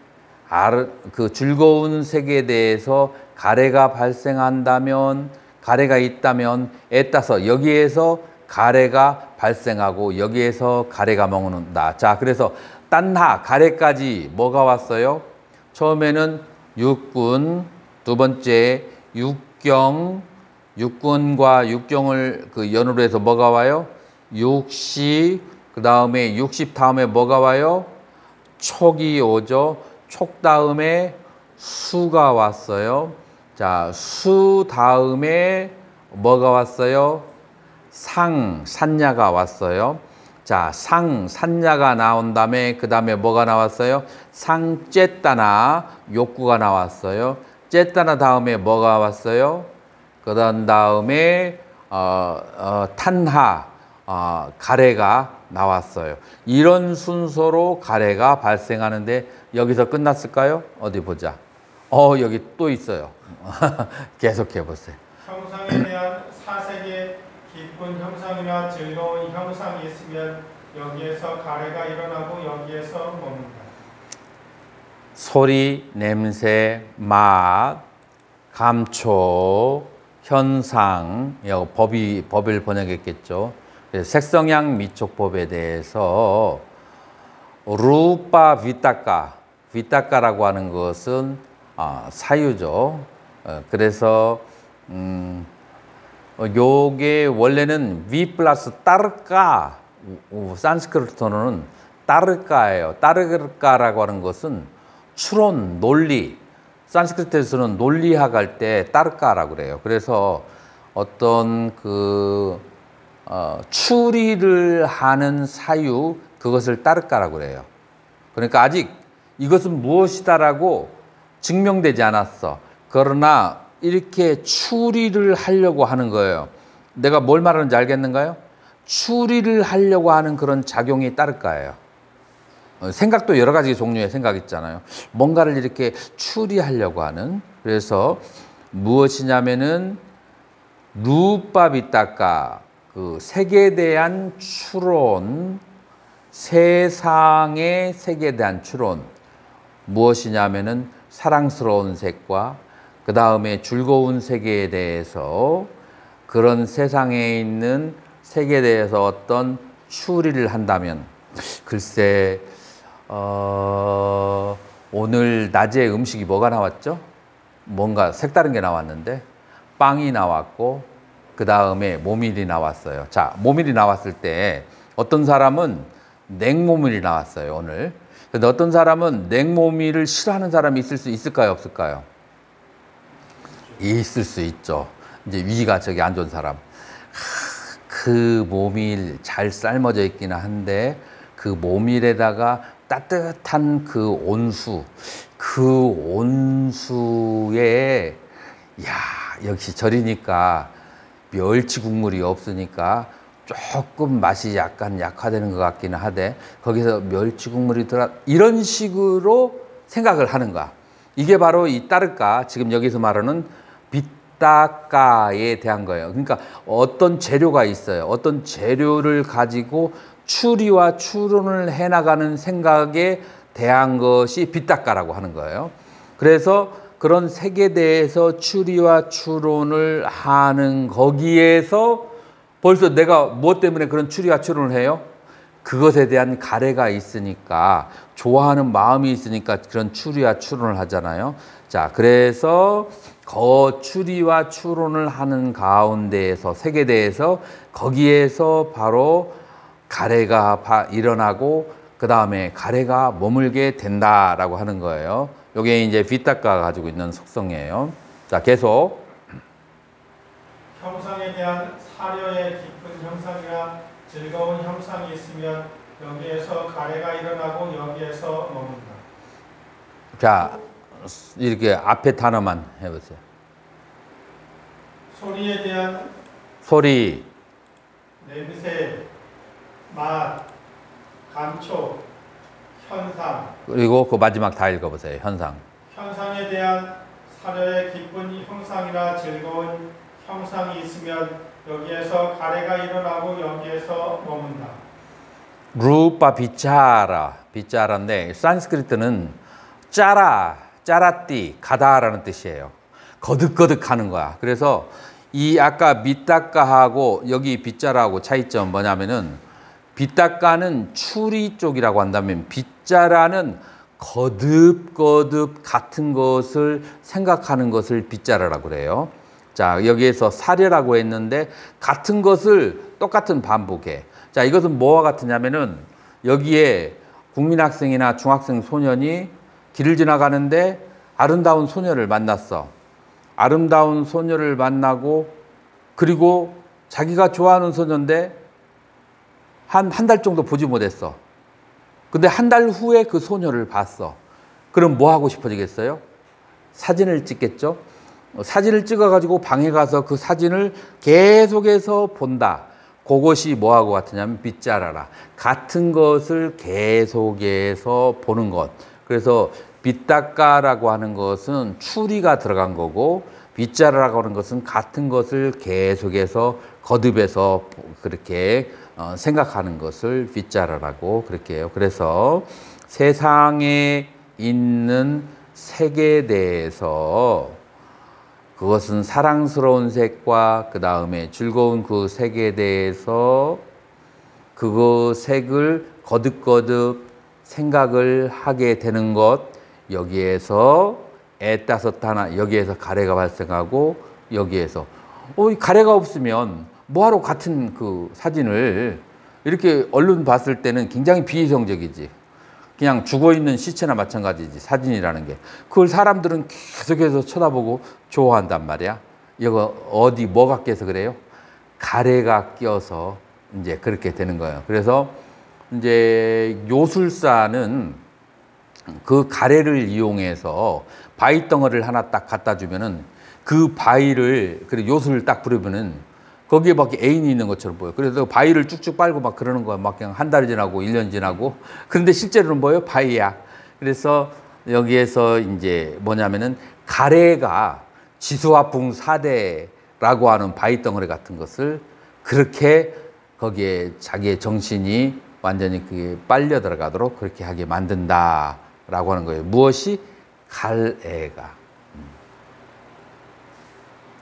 그 즐거운 색에 대해서 가래가 발생한다면, 가래가 있다면 애따서 여기에서 가래가 발생하고 여기에서 가래가 머문다. 자, 그래서 딴하 가래까지 뭐가 왔어요? 처음에는 육군, 두 번째 육경, 육군과 육경을 그 연으로 해서 뭐가 와요? 육시, 그 다음에 60 다음에 뭐가 와요? 촉이 오죠. 촉 다음에 수가 왔어요. 자, 수 다음에 뭐가 왔어요? 산야가 왔어요. 자, 산야가 나온 다음에 그 다음에 뭐가 나왔어요? 째따나 욕구가 나왔어요. 째따나 다음에 뭐가 왔어요? 그 다음에 탄하 가래가 나왔어요. 이런 순서로 가래가 발생하는데 여기서 끝났을까요? 어디 보자. 여기 또 있어요. 계속해 보세요. 형상에 대한 사색의 기쁜 형상이나 즐거운 형상이 있으면 여기에서 가래가 일어나고 여기에서 머문다. 소리, 냄새, 맛, 감촉, 현상, 법을 번역했겠죠. 색성향 미촉법에 대해서 루파 비타카라고 하는 것은 사유죠. 그래서 요게 원래는 위 플러스 따르까, 산스크리트어는 따르까예요. 따르까라고 하는 것은 추론, 논리. 산스크리트에서는 논리학 할 때 따르까라고 그래요. 그래서 어떤 추리를 하는 사유, 그것을 따르까라고 그래요. 그러니까 아직 이것은 무엇이다라고 증명되지 않았어. 그러나 이렇게 추리를 하려고 하는 거예요. 내가 뭘 말하는지 알겠는가요? 추리를 하려고 하는 그런 작용이 따를까예요. 생각도 여러 가지 종류의 생각 있잖아요. 뭔가를 이렇게 추리하려고 하는. 그래서 무엇이냐면은 루파비타카, 그 색에 대한 추론, 세상의 색에 대한 추론. 무엇이냐면은 사랑스러운 색과 그 다음에 즐거운 세계에 대해서, 그런 세상에 있는 색에 대해서 어떤 추리를 한다면, 글쎄 오늘 낮에 음식이 뭐가 나왔죠? 뭔가 색다른 게 나왔는데 빵이 나왔고 그 다음에 모밀이 나왔어요. 자, 모밀이 나왔을 때 어떤 사람은 냉모밀이 나왔어요, 오늘. 근데 어떤 사람은 냉모밀을 싫어하는 사람이 있을 수 있을까요, 없을까요? 있을 수 있죠. 이제 위가 저기 안 좋은 사람. 그 모밀 잘 삶아져 있기는 한데 그 모밀에다가 따뜻한 그 온수에 역시 절이니까 멸치 국물이 없으니까 조금 맛이 약간 약화되는 것 같기는 하되 거기서 멸치 국물이 이런 식으로 생각을 하는 거야. 이게 바로 이 따르까, 지금 여기서 말하는 비타카에 대한 거예요. 그러니까 어떤 재료가 있어요. 어떤 재료를 가지고 추리와 추론을 해나가는 생각에 대한 것이 비타카라고 하는 거예요. 그래서 그런 색에 대해서 추리와 추론을 하는 거기에서 벌써 내가 무엇 때문에 그런 추리와 추론을 해요? 그것에 대한 가래가 있으니까, 좋아하는 마음이 있으니까 그런 추리와 추론을 하잖아요. 자, 그래서 추리와 추론을 하는 가운데에서, 색에 대해서, 거기에서 바로 가래가 일어나고 그 다음에 가래가 머물게 된다라고 하는 거예요. 이게 이제 비타카가 가지고 있는 속성이에요. 자, 계속. 형상에 대한 사려의 깊은 형상이나 즐거운 형상이 있으면 여기에서 가래가 일어나고 여기에서 머문다. 자, 이렇게 앞에 단어만 해보세요. 소리에 대한 소리, 냄새, 맛, 감촉, 현상. 그리고 그 마지막 다 읽어보세요. 현상. 현상에 대한 사려의 기쁜 형상이나 즐거운 형상이 있으면 여기에서 가래가 일어나고 여기에서 머문다. 루파 비차라인데 산스크리트는 짜라띠, 가다라는 뜻이에요. 거듭거듭 하는 거야. 그래서 이 아까 비타카하고 여기 비짜라하고 차이점 뭐냐면은, 비타카는 추리 쪽이라고 한다면 비짜라는 거듭거듭 같은 것을 생각하는 것을 비짜라라고 그래요. 자, 여기에서 사려라고 했는데 같은 것을 똑같은 반복해. 자, 이것은 뭐와 같으냐면은 여기에 국민학생이나 중학생 소년이 길을 지나가는데 아름다운 소녀를 만났어. 아름다운 소녀를 만나고 그리고 자기가 좋아하는 소녀인데 한 달 정도 보지 못했어. 근데 한 달 후에 그 소녀를 봤어. 그럼 뭐 하고 싶어지겠어요? 사진을 찍겠죠? 사진을 찍어가지고 방에 가서 그 사진을 계속해서 본다. 그것이 뭐하고 같으냐면 빗자라라. 같은 것을 계속해서 보는 것. 그래서 빗닦아라고 하는 것은 추리가 들어간 거고 빗자라라고 하는 것은 같은 것을 계속해서 거듭해서 그렇게 생각하는 것을 빗자라라고 그렇게 해요. 그래서 세상에 있는 색에 대해서 그것은 사랑스러운 색과 그 다음에 즐거운 그 색에 대해서 그 색을 거듭거듭 생각을 하게 되는 것, 여기에서 애따스하나 여기에서 가래가 발생하고 여기에서 이 가래가 없으면 뭐하러 같은 그 사진을 이렇게 얼른 봤을 때는 굉장히 비이성적이지. 그냥 죽어있는 시체나 마찬가지지, 사진이라는 게. 그걸 사람들은 계속해서 쳐다보고 좋아한단 말이야. 이거 어디 뭐가 껴서 그래요? 가래가 껴서 이제 그렇게 되는 거예요. 그래서 이제 요술사는 그 가래를 이용해서 바위 덩어리를 하나 딱 갖다 주면은 그 바위를, 그리고 요술을 딱 부르면은 거기에 막 애인이 있는 것처럼 보여. 그래서 바위를 쭉쭉 빨고 막 그러는 거야. 막 그냥 한 달이 지나고 1년 지나고. 그런데 실제로는 뭐예요? 바위야. 그래서 여기에서 이제 뭐냐면은 가래가 지수화풍 4대라고 하는 바위 덩어리 같은 것을 그렇게 거기에 자기의 정신이 완전히 그게 빨려 들어가도록 그렇게 하게 만든다라고 하는 거예요. 무엇이? 가래가.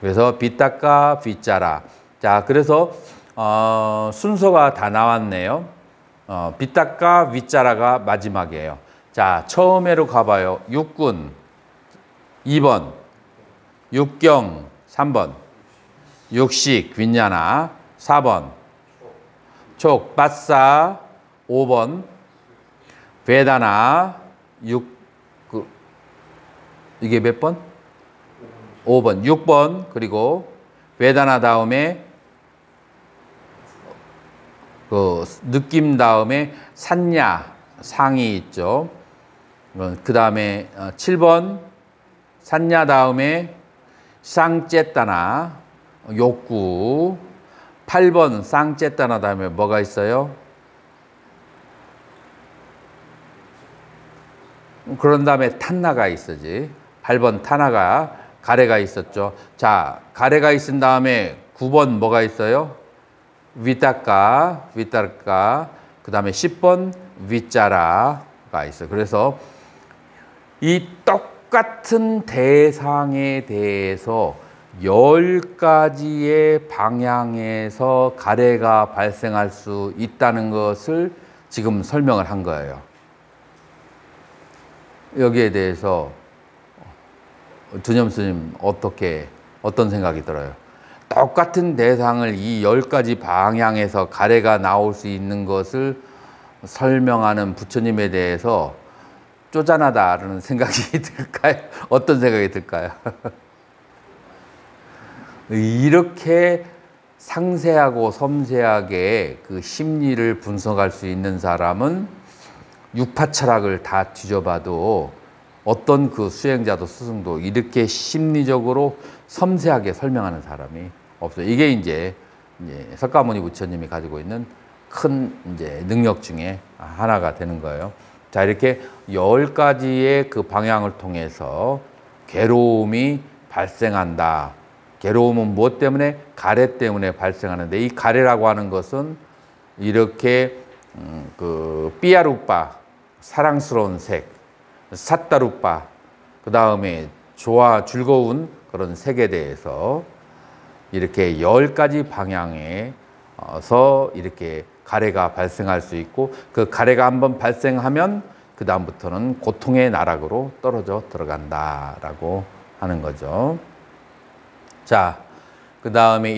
그래서 빗닦아 빗자라. 자, 그래서 순서가 다 나왔네요. 빗닦아 빗자라가 마지막이에요. 자, 처음에로 가봐요. 육군 2번, 육경 3번, 육식 윗야나 4번, 촉 빠싸 5번, 베다나 6, 이게 몇 번? 5번, 6번, 그리고 베다나 다음에 그 느낌 다음에 산야 상이 있죠. 그 다음에 7번 산야 다음에 쌍쨌다나 욕구. 8번 쌍쨌다나 다음에 뭐가 있어요? 그런 다음에 탄나가 있어지. 8번 타나가 가래가 있었죠. 자, 가래가 있은 다음에 9번 뭐가 있어요? 윗닦아, 윗닦아. 그 다음에 10번 윗자라가 있어요. 그래서 이 똑같은 대상에 대해서 10가지의 방향에서 가래가 발생할 수 있다는 것을 지금 설명을 한 거예요. 여기에 대해서 두념 스님 어떤 생각이 들어요? 똑같은 대상을 이 10가지 방향에서 가래가 나올 수 있는 것을 설명하는 부처님에 대해서 쪼잔하다라는 생각이 들까요? 어떤 생각이 들까요? 이렇게 상세하고 섬세하게 그 심리를 분석할 수 있는 사람은 육파 철학을 다 뒤져봐도 어떤 그 수행자도 스승도 이렇게 심리적으로 섬세하게 설명하는 사람이 없어요. 이게 이제 석가모니 부처님이 가지고 있는 큰 이제 능력 중에 하나가 되는 거예요. 자, 이렇게 10가지의 그 방향을 통해서 괴로움이 발생한다. 괴로움은 무엇 때문에? 가래 때문에 발생하는데, 이 가래라고 하는 것은 이렇게 그 삐아루빠, 사랑스러운 색, 삿다루빠, 그 다음에 즐거운 그런 색에 대해서 이렇게 10가지 방향에서 이렇게 가래가 발생할 수 있고, 그 가래가 한번 발생하면 그 다음부터는 고통의 나락으로 떨어져 들어간다라고 하는 거죠. 자, 그 다음에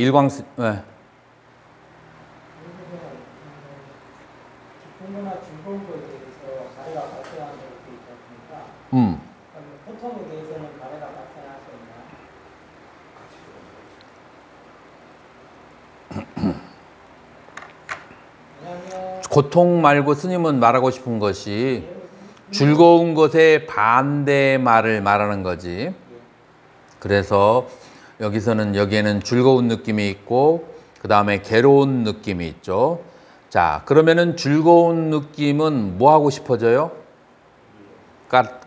호흡에 대해서 가래가 발생하는 것도 있지 않습니까? 그럼 고통에 대해서는 가래가 발생할 수 있나요? 왜냐하면 고통 말고 스님은 말하고 싶은 것이 즐거운 것의 반대 말을 말하는 거지. 그래서 여기에는 즐거운 느낌이 있고 그 다음에 괴로운 느낌이 있죠. 자, 그러면은 즐거운 느낌은 뭐 하고 싶어져요?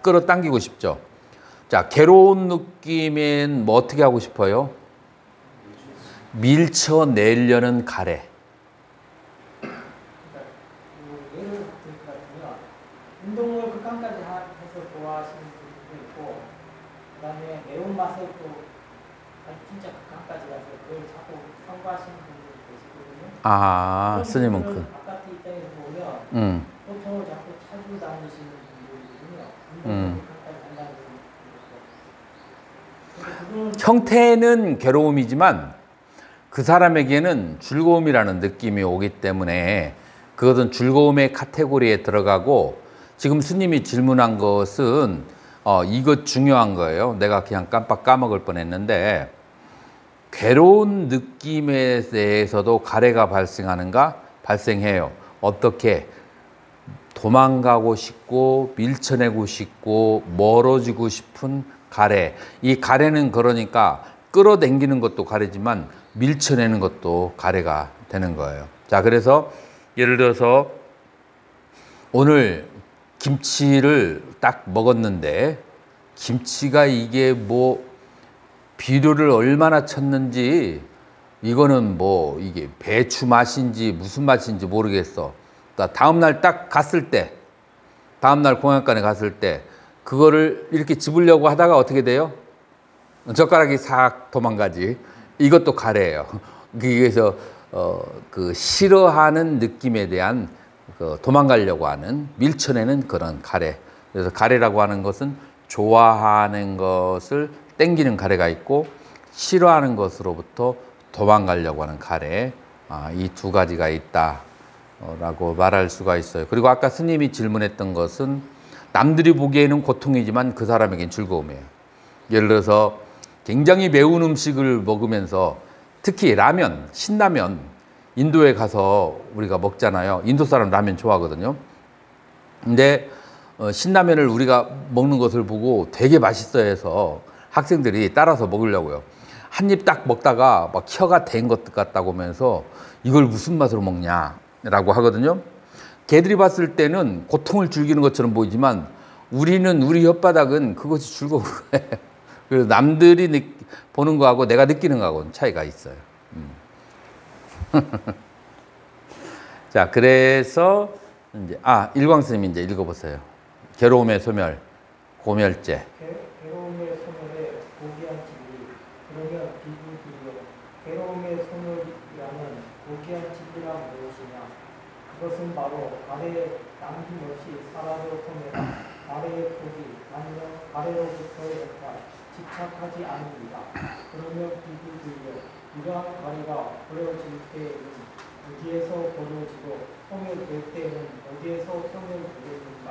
끌어당기고 싶죠. 자, 괴로운 느낌엔 뭐 어떻게 하고 싶어요? 밀쳐내려는 가래. 예를 들면 운동을 극한까지 해서 좋아하시는 분도 있고 그다음에 매운맛을 또 진짜 극한까지 가서 그걸 자꾸 선구하시는 분들이 계시거든요. 아, 스님은 그런 바깥의 입장에서 보면 보통을 자꾸 찾고 다니시는 분들이거든요. 운동을 극한까지 한다는 분들. 형태는 괴로움이지만 그 사람에게는 즐거움이라는 느낌이 오기 때문에 그것은 즐거움의 카테고리에 들어가고, 지금 스님이 질문한 것은 이거 중요한 거예요. 내가 그냥 깜빡 까먹을 뻔했는데, 괴로운 느낌에 대해서도 가래가 발생하는가? 발생해요. 어떻게? 도망가고 싶고 밀쳐내고 싶고 멀어지고 싶은 가래. 이 가래는 그러니까 끌어당기는 것도 가래지만 밀쳐내는 것도 가래가 되는 거예요. 자, 그래서 예를 들어서 오늘 김치를 딱 먹었는데 김치가 이게 뭐 비료를 얼마나 쳤는지, 이거는 뭐 이게 배추 맛인지 무슨 맛인지 모르겠어. 다음날 딱 갔을 때, 다음날 공양간에 갔을 때 그거를 이렇게 집으려고 하다가 어떻게 돼요? 젓가락이 싹 도망가지. 이것도 가래예요. 그래서 그 싫어하는 느낌에 대한 도망가려고 하는, 밀쳐내는 그런 가래. 그래서 가래라고 하는 것은 좋아하는 것을 땡기는 가래가 있고 싫어하는 것으로부터 도망가려고 하는 가래. 이 두 가지가 있다라고 말할 수가 있어요. 그리고 아까 스님이 질문했던 것은 남들이 보기에는 고통이지만 그 사람에겐 즐거움이에요. 예를 들어서 굉장히 매운 음식을 먹으면서, 특히 라면, 신라면, 인도에 가서 우리가 먹잖아요. 인도 사람 라면 좋아하거든요. 근데 신라면을 우리가 먹는 것을 보고 되게 맛있어 해서 학생들이 따라서 먹으려고요. 한 입 딱 먹다가 막 혀가 된 것 같다고 하면서 이걸 무슨 맛으로 먹냐라고 하거든요. 걔들이 봤을 때는 고통을 즐기는 것처럼 보이지만 우리 혓바닥은 그것이 즐거운 거예요. 그래서 남들이 보는 거하고 내가 느끼는 거하고는 차이가 있어요. 자, 그래서 이제 일광 스님이 이제 읽어보세요. 괴로움의 소멸, 고멸제. 괴로움의 소멸에 고귀한 진리, 그러면 비구비요. 괴로움의 소멸이라는 고귀한 진리란 무엇이냐? 그것은 바로 가래에 남김없이 사라져 소멸한 가래의 토지, 아니면 가래로부터의 역할, 집착하지 않습니다. 그러면 비구비요. 이러한 가래가 버려질 때에는 어디에서 버려지고 소멸될 때에는 어디에서 소멸되겠는가?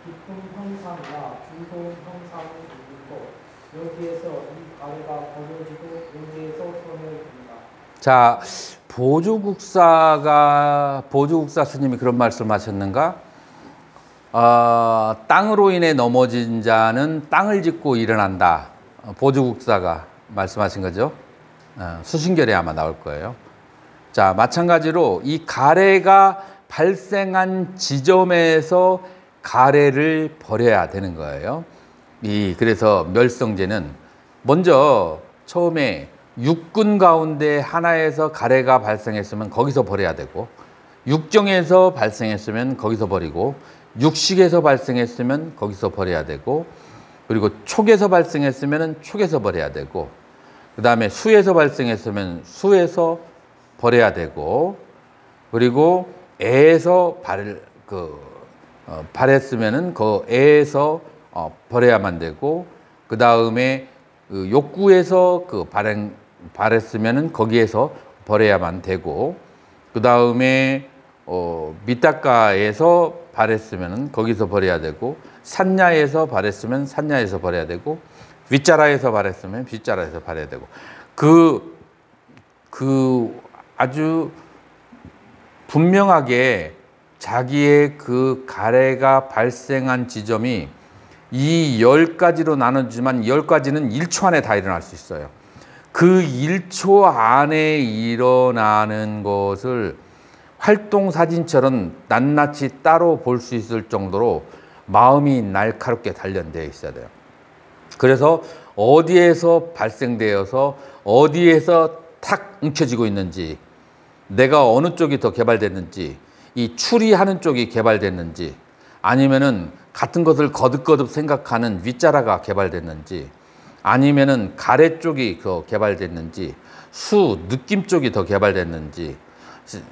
기쁨 형상이나 즐거운 형상이 있고 여기에서 이 가래가 버려지고 여기에서 소멸됩니다. 자, 보조국사 스님이 그런 말씀하셨는가? 땅으로 인해 넘어진 자는 땅을 짚고 일어난다. 보조국사가 말씀하신 거죠. 수신결에 아마 나올 거예요. 자, 마찬가지로 이 가래가 발생한 지점에서 가래를 버려야 되는 거예요. 그래서 멸성제는 먼저 처음에 육군 가운데 하나에서 가래가 발생했으면 거기서 버려야 되고, 육정에서 발생했으면 거기서 버리고, 육식에서 발생했으면 거기서 버려야 되고, 그리고 촉에서 발생했으면 촉에서 버려야 되고, 그 다음에 수에서 발생했으면 수에서 버려야 되고, 그리고 애에서 발했으면은 그 애에서 버려야만 되고, 그 다음에 욕구에서 발했으면은 거기에서 버려야만 되고, 그 다음에 밑닷가에서 발했으면 거기서 버려야 되고, 산야에서 발했으면 산야에서 버려야 되고, 윗자라에서 발했으면 윗자라에서 버려야 되고, 아주 분명하게 자기의 그 가래가 발생한 지점이 이 10가지로 나누지만 10가지는 1초 안에 다 일어날 수 있어요. 그 1초 안에 일어나는 것을 활동사진처럼 낱낱이 따로 볼 수 있을 정도로 마음이 날카롭게 단련되어 있어야 돼요. 그래서 어디에서 발생되어서 어디에서 탁 뭉쳐지고 있는지, 내가 어느 쪽이 더 개발됐는지, 이 추리하는 쪽이 개발됐는지, 아니면은 같은 것을 거듭거듭 생각하는 윗자라가 개발됐는지, 아니면은 가래 쪽이 더 개발됐는지, 느낌 쪽이 더 개발됐는지,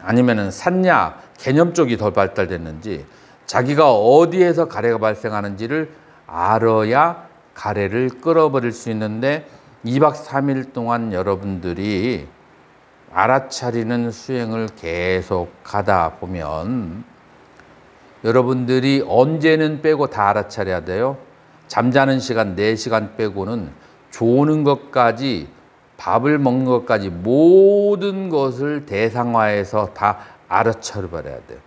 아니면은 산야 개념 쪽이 더 발달됐는지, 자기가 어디에서 가래가 발생하는지를 알아야 가래를 끌어버릴 수 있는데, 2박 3일 동안 여러분들이 알아차리는 수행을 계속 하다 보면 여러분들이 언제는 빼고 다 알아차려야 돼요. 잠자는 시간 4시간 빼고는 조는 것까지, 밥을 먹는 것까지 모든 것을 대상화해서 다 알아차려 버려야 돼요.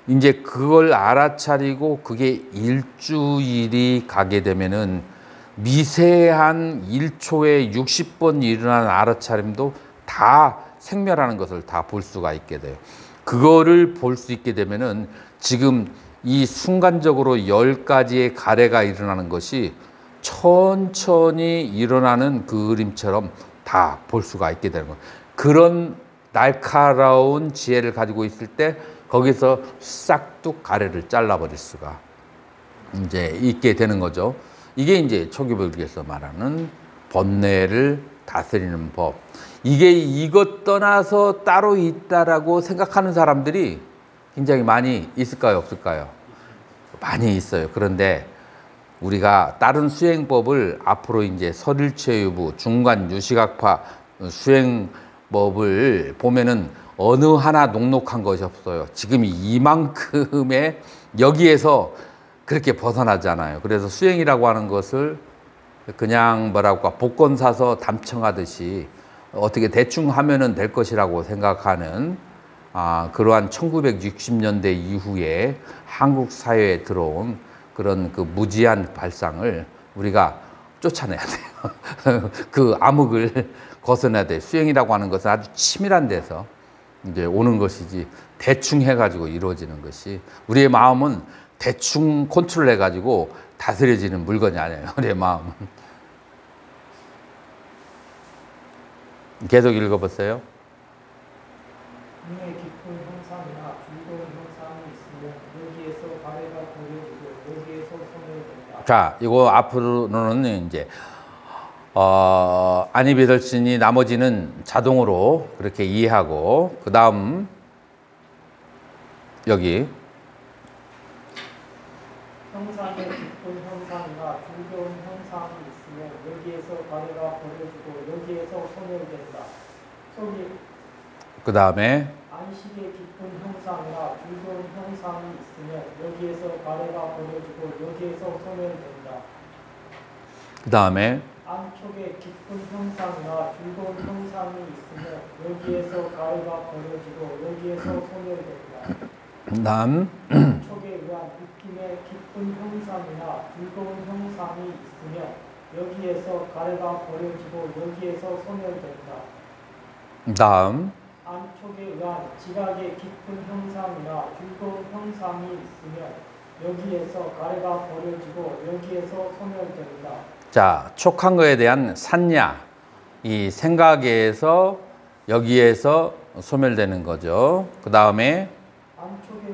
이제 그걸 알아차리고 그게 일주일이 가게 되면은 미세한 1초에 60번 일어나는 알아차림도 다 생멸하는 것을 다 볼 수가 있게 돼요. 그거를 볼 수 있게 되면은 지금 이 순간적으로 10가지의 가래가 일어나는 것이 천천히 일어나는 그 그림처럼 다 볼 수가 있게 되는 거예요. 그런 날카로운 지혜를 가지고 있을 때 거기서 싹둑 가래를 잘라버릴 수가 이제 있게 되는 거죠. 이게 이제 초기불교에서 말하는 번뇌를 다스리는 법. 이게 이것 떠나서 따로 있다라고 생각하는 사람들이 굉장히 많이 있을까요, 없을까요? 많이 있어요. 그런데 우리가 다른 수행법을 앞으로 이제 설일체유부, 중간 유식학파 수행법을 보면은 어느 하나 녹록한 것이 없어요. 지금 이만큼의 여기에서 그렇게 벗어나잖아요. 그래서 수행이라고 하는 것을 그냥 뭐랄까 복권 사서 담청하듯이 어떻게 대충 하면은 될 것이라고 생각하는 그러한 1960년대 이후에 한국 사회에 들어온 그런 그 무지한 발상을 우리가 쫓아내야 돼요. 그 암흑을 벗어나야 돼요. 수행이라고 하는 것은 아주 치밀한 데서 이제 오는 것이지 대충 해가지고 이루어지는 것이, 우리의 마음은 대충 컨트롤 해가지고 다스려지는 물건이 아니에요. 우리의 마음은. 계속 읽어보세요. 눈에 깊은 형상이나 즐거운 형상이 있으면 여기에서 가래가 버려지고 여기에서 소멸된다. 자, 이거 앞으로는 이제 아니비덜신이 나머지는 자동으로 그렇게 이해하고, 그 다음 여기 형상에 깊은 형상이나 즐거운 형상이 있으면 여기에서 가래가 버려지고 여기에서 소멸된다. 속이 그 다음에 안식에 깊은 형상이나 즐거운 형상이 있으면 여기에서 가래가 버려지고 여기에서 소멸된다. 그 다음에 안쪽에 깊은 형상이나 즐거운 형상이 있으면 여기에서 가래가 버려지고 여기에서 소멸된다. 그 다음 안쪽에 의한 느낌의 깊은 형상이나 즐거운 형상이 있으면 여기에서 가래가 버려지고 여기에서 소멸된다. 그 다음 안쪽에 의한 지각의 깊은 형상이나 즐거운 형상이 있으면 여기에서 가래가 버려지고 여기에서 소멸된다. 자, 촉한 거에 대한 산야, 이 생각에서 여기에서 소멸되는 거죠. 그 다음에 안쪽에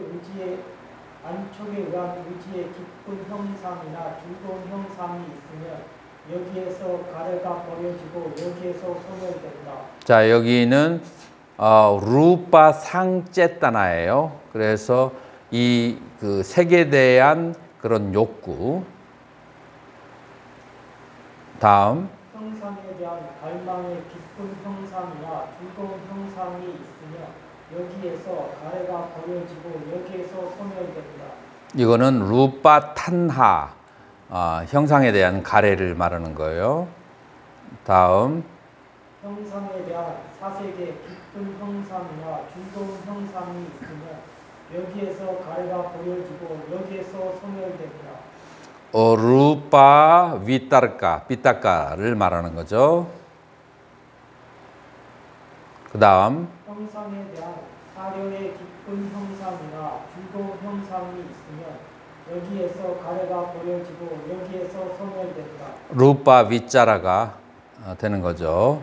의한 의지의 깊은 형상이나 즐거운 형상이 있으면 여기에서 가래가 버려지고 여기에서 소멸된다. 자, 여기는 루파 상제따나예요. 그래서 이 그 색에 대한 그런 욕구. 다음 형상에 대한 갈망의 깊은 형상이나 즐거운 형상이 있으면 여기에서 가래가 버려지고 여기에서 소멸됩니다. 이거는 루파 탄하 형상에 대한 가래를 말하는 거예요. 다음 형상에 대한 사색의 깊은 형상이나 중도운 형상이 있으면 여기에서 가래가 버려지고 여기에서 소멸됩니다. 루파 비타카를 말하는 거죠. 그 다음 형상에 대한 사려의 깊은 형상이나 중도운 형상이 있으면 여기에서 가래가 버려지고 여기에서 소멸됩니다. 루파 비자라가 되는 거죠.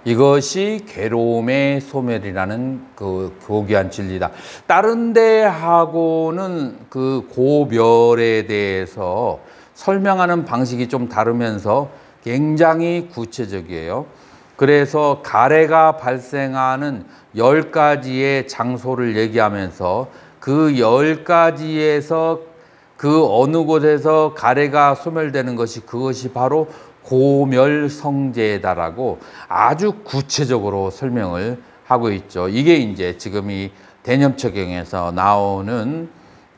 이것이 괴로움의 소멸이라는 그 교귀한 진리다. 다른 데하고는 그 고멸에 대해서 설명하는 방식이 좀 다르면서 굉장히 구체적이에요. 그래서 가래가 발생하는 10가지의 장소를 얘기하면서 그 10가지에서 그 어느 곳에서 가래가 소멸되는 것이 그것이 바로 고멸성제다라고 아주 구체적으로 설명을 하고 있죠. 이게 이제 지금 이 대념적용에서 나오는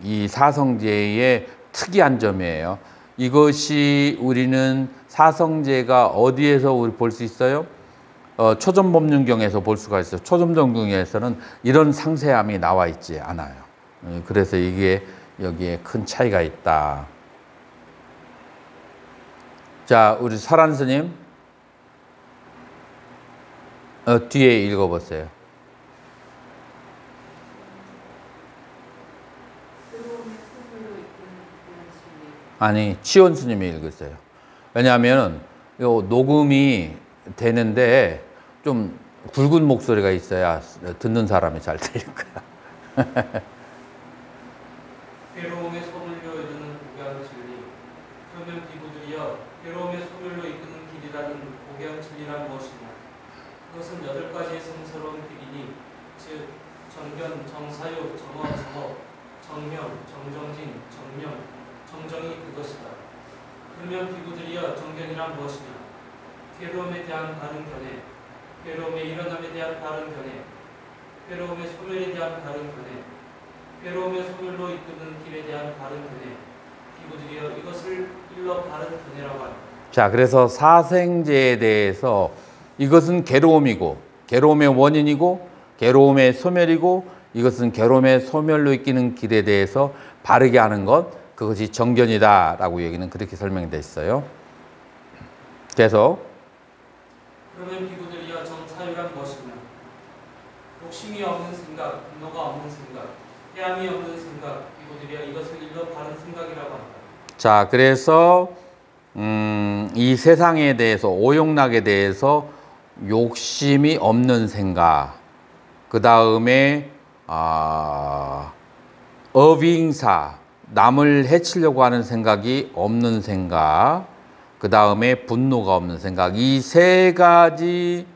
이 사성제의 특이한 점이에요. 이것이 우리는 사성제가 어디에서 우리 볼 수 있어요? 초전법륜경에서 볼 수가 있어요. 초전법륜경에서는 이런 상세함이 나와 있지 않아요. 그래서 이게 여기에 큰 차이가 있다. 자, 우리 설한 스님 뒤에 읽어보세요. 아니, 치원 스님이 읽으세요. 왜냐하면 요 녹음이 되는데 좀 굵은 목소리가 있어야 듣는 사람이 잘 들릴 거야. 괴로움에 소멸로 이르는 고귀한 진리. 그러면 비구들이여 괴로움에 소멸로 이끄는 길이라는 고귀한 진리란 무엇이냐? 그것은 8가지의 성스러운 길이니 즉 정견, 정사유, 정업, 정명, 정정진, 정명, 정정이 그것이다. 그러면 비구들이여 정견이란 무엇이냐? 괴로움에 대한 바른 견해, 괴로움의 일어남에 대한 바른 견해, 괴로움의 소멸에 대한 바른 견해, 괴로움의 소멸로 이끄는 길에 대한 바른 견해, 비구들이여 이것을 일러 바른 견해라고 한다. 자, 그래서 사생제에 대해서 이것은 괴로움이고 괴로움의 원인이고 괴로움의 소멸이고 이것은 괴로움의 소멸로 이끄는 길에 대해서 바르게 하는 것, 그것이 정견이다라고 여기는 그렇게 설명이 되어 있어요. 계속. 그러면 비구들이여 정사유란 무엇이냐? 욕심이 없는 생각, 분노가 없는 생각, 해함이 없는 생각, 비구들이여 이것을 일러 바른 생각이라고 한다. 자, 그래서 이 세상에 대해서 오용락에 대해서 욕심이 없는 생각, 그 다음에 어빙사, 남을 해치려고 하는 생각이 없는 생각, 그 다음에 분노가 없는 생각, 이 3가지가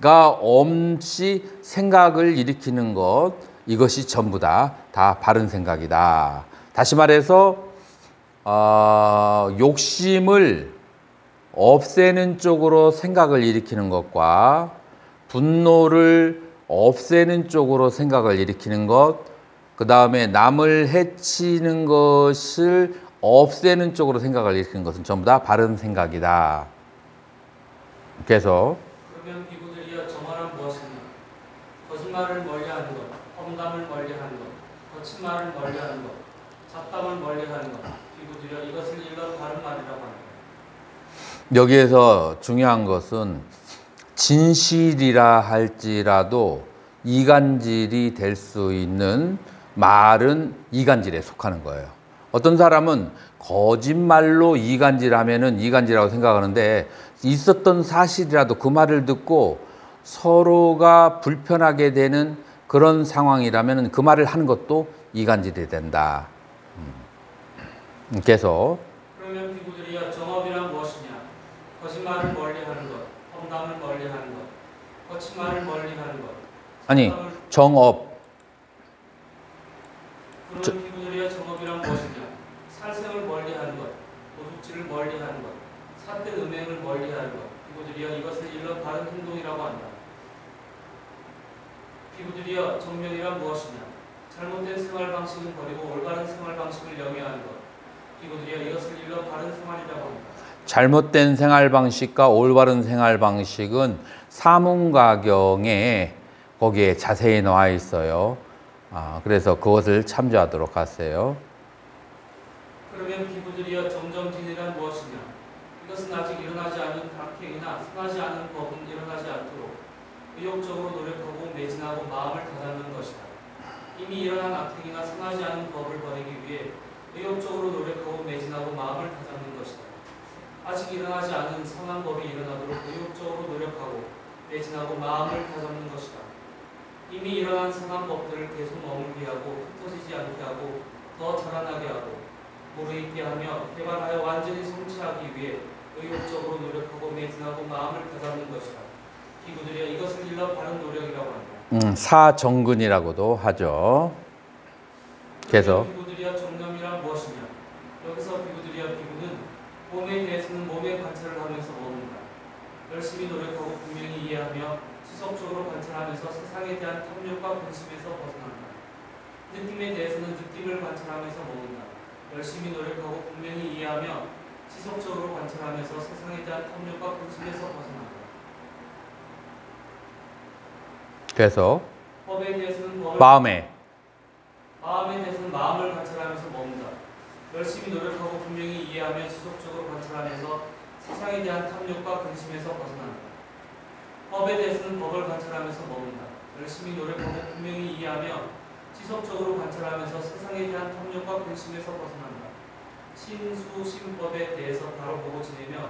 없이 생각을 일으키는 것, 이것이 전부 다 바른 생각이다. 다시 말해서 욕심을 없애는 쪽으로 생각을 일으키는 것과 분노를 없애는 쪽으로 생각을 일으키는 것, 그 다음에 남을 해치는 것을 없애는 쪽으로 생각을 일으키는 것은 전부 다 바른 생각이다. 그래서 그러면 비구들이여 정화란 무엇이냐? 거짓말을 멀리하는 것, 험담을 멀리하는 것, 거친 말을 멀리하는 것, 잡담을 멀리하는 것, 비구들이여 이것을 일러 바른 말이라고 한다. 여기에서 중요한 것은 진실이라 할지라도 이간질이 될 수 있는 말은 이간질에 속하는 거예요. 어떤 사람은 거짓말로 이간질하면은 이간질이라고 생각하는데 있었던 사실이라도 그 말을 듣고 서로가 불편하게 되는 그런 상황이라면 그 말을 하는 것도 이간질이 된다. 계속. 그러면 비구들이여 정업이란 무엇이냐? 거짓말을 멀리하는 것, 험담을 멀리하는 것, 거친 말을 멀리하는 것. 아니, 정업. 그러면 비구들이여 정업이란 무엇이냐? 살생을 멀리하는 것, 도둑질을 멀리하는 것, 삿된 음행을 멀리하는 것. 비구들이여 이것을 일러 바른 행동이라고 한다. 피부들이여 정명이란 무엇이냐? 잘못된 생활 방식은 버리고 올바른 생활 방식을 영위하는 것. 피부들이여 이것을 일러 바른 생활이라고 합니다. 잘못된 생활 방식과 올바른 생활 방식은 사문가경에 거기에 자세히 나와 있어요. 그래서 그것을 참조하도록 하세요. 그러면 피부들이여 정정진이란 무엇이냐? 이것은 아직 일어나지 않은 악행이나 선하지 않은 법은 일어나지 않도록 의욕적으로 노력하고 매진하고 마음을 다잡는 것이다. 이미 일어난 악행이나 선하지 않은 법을 버리기 위해 의욕적으로 노력하고 매진하고 마음을 다잡는 것이다. 아직 일어나지 않은 선한 법이 일어나도록 의욕적으로 노력하고 매진하고 마음을 다잡는 것이다. 이미 일어난 선한 법들을 계속 머물게 하고 흩어지지 않게 하고 더 자라나게 하고 무르익게 하며 개발하여 완전히 성취하기 위해 의욕적으로 노력하고 매진하고 마음을 다잡는 것이다. 피부들이여 이것을 일러 바른 노력이라고 한다. 사정근이라고도 하죠. 계속 피부들이여 정념이란 무엇이냐? 여기서 피부들이여 피부는 몸에 대해서는 몸의 관찰을 하면서 모른다. 열심히 노력하고 분명히 이해하며 지속적으로 관찰하면서 세상에 대한 탐욕과 근심에서 벗어난다. 느낌에 대해서는 느낌을 관찰하면서 모른다. 열심히 노력하고 분명히 이해하며 지속적으로 관찰하면서 세상에 대한 탐욕과 근심에서 벗어난다. 그래서 법에 대해서는 마음에 대해서는 마음을 관찰하면서 머문다. 열심히 노력하고 분명히 이해하며 지속적으로 관찰하면서 세상에 대한 탐욕과 근심에서 벗어난다. 법에 대해서는 법을 관찰하면서 머문다. 열심히 노력하고 분명히 이해하며 지속적으로 관찰하면서 세상에 대한 탐욕과 근심에서 벗어난다. 신수신법에 대해서 바로 보고 지내며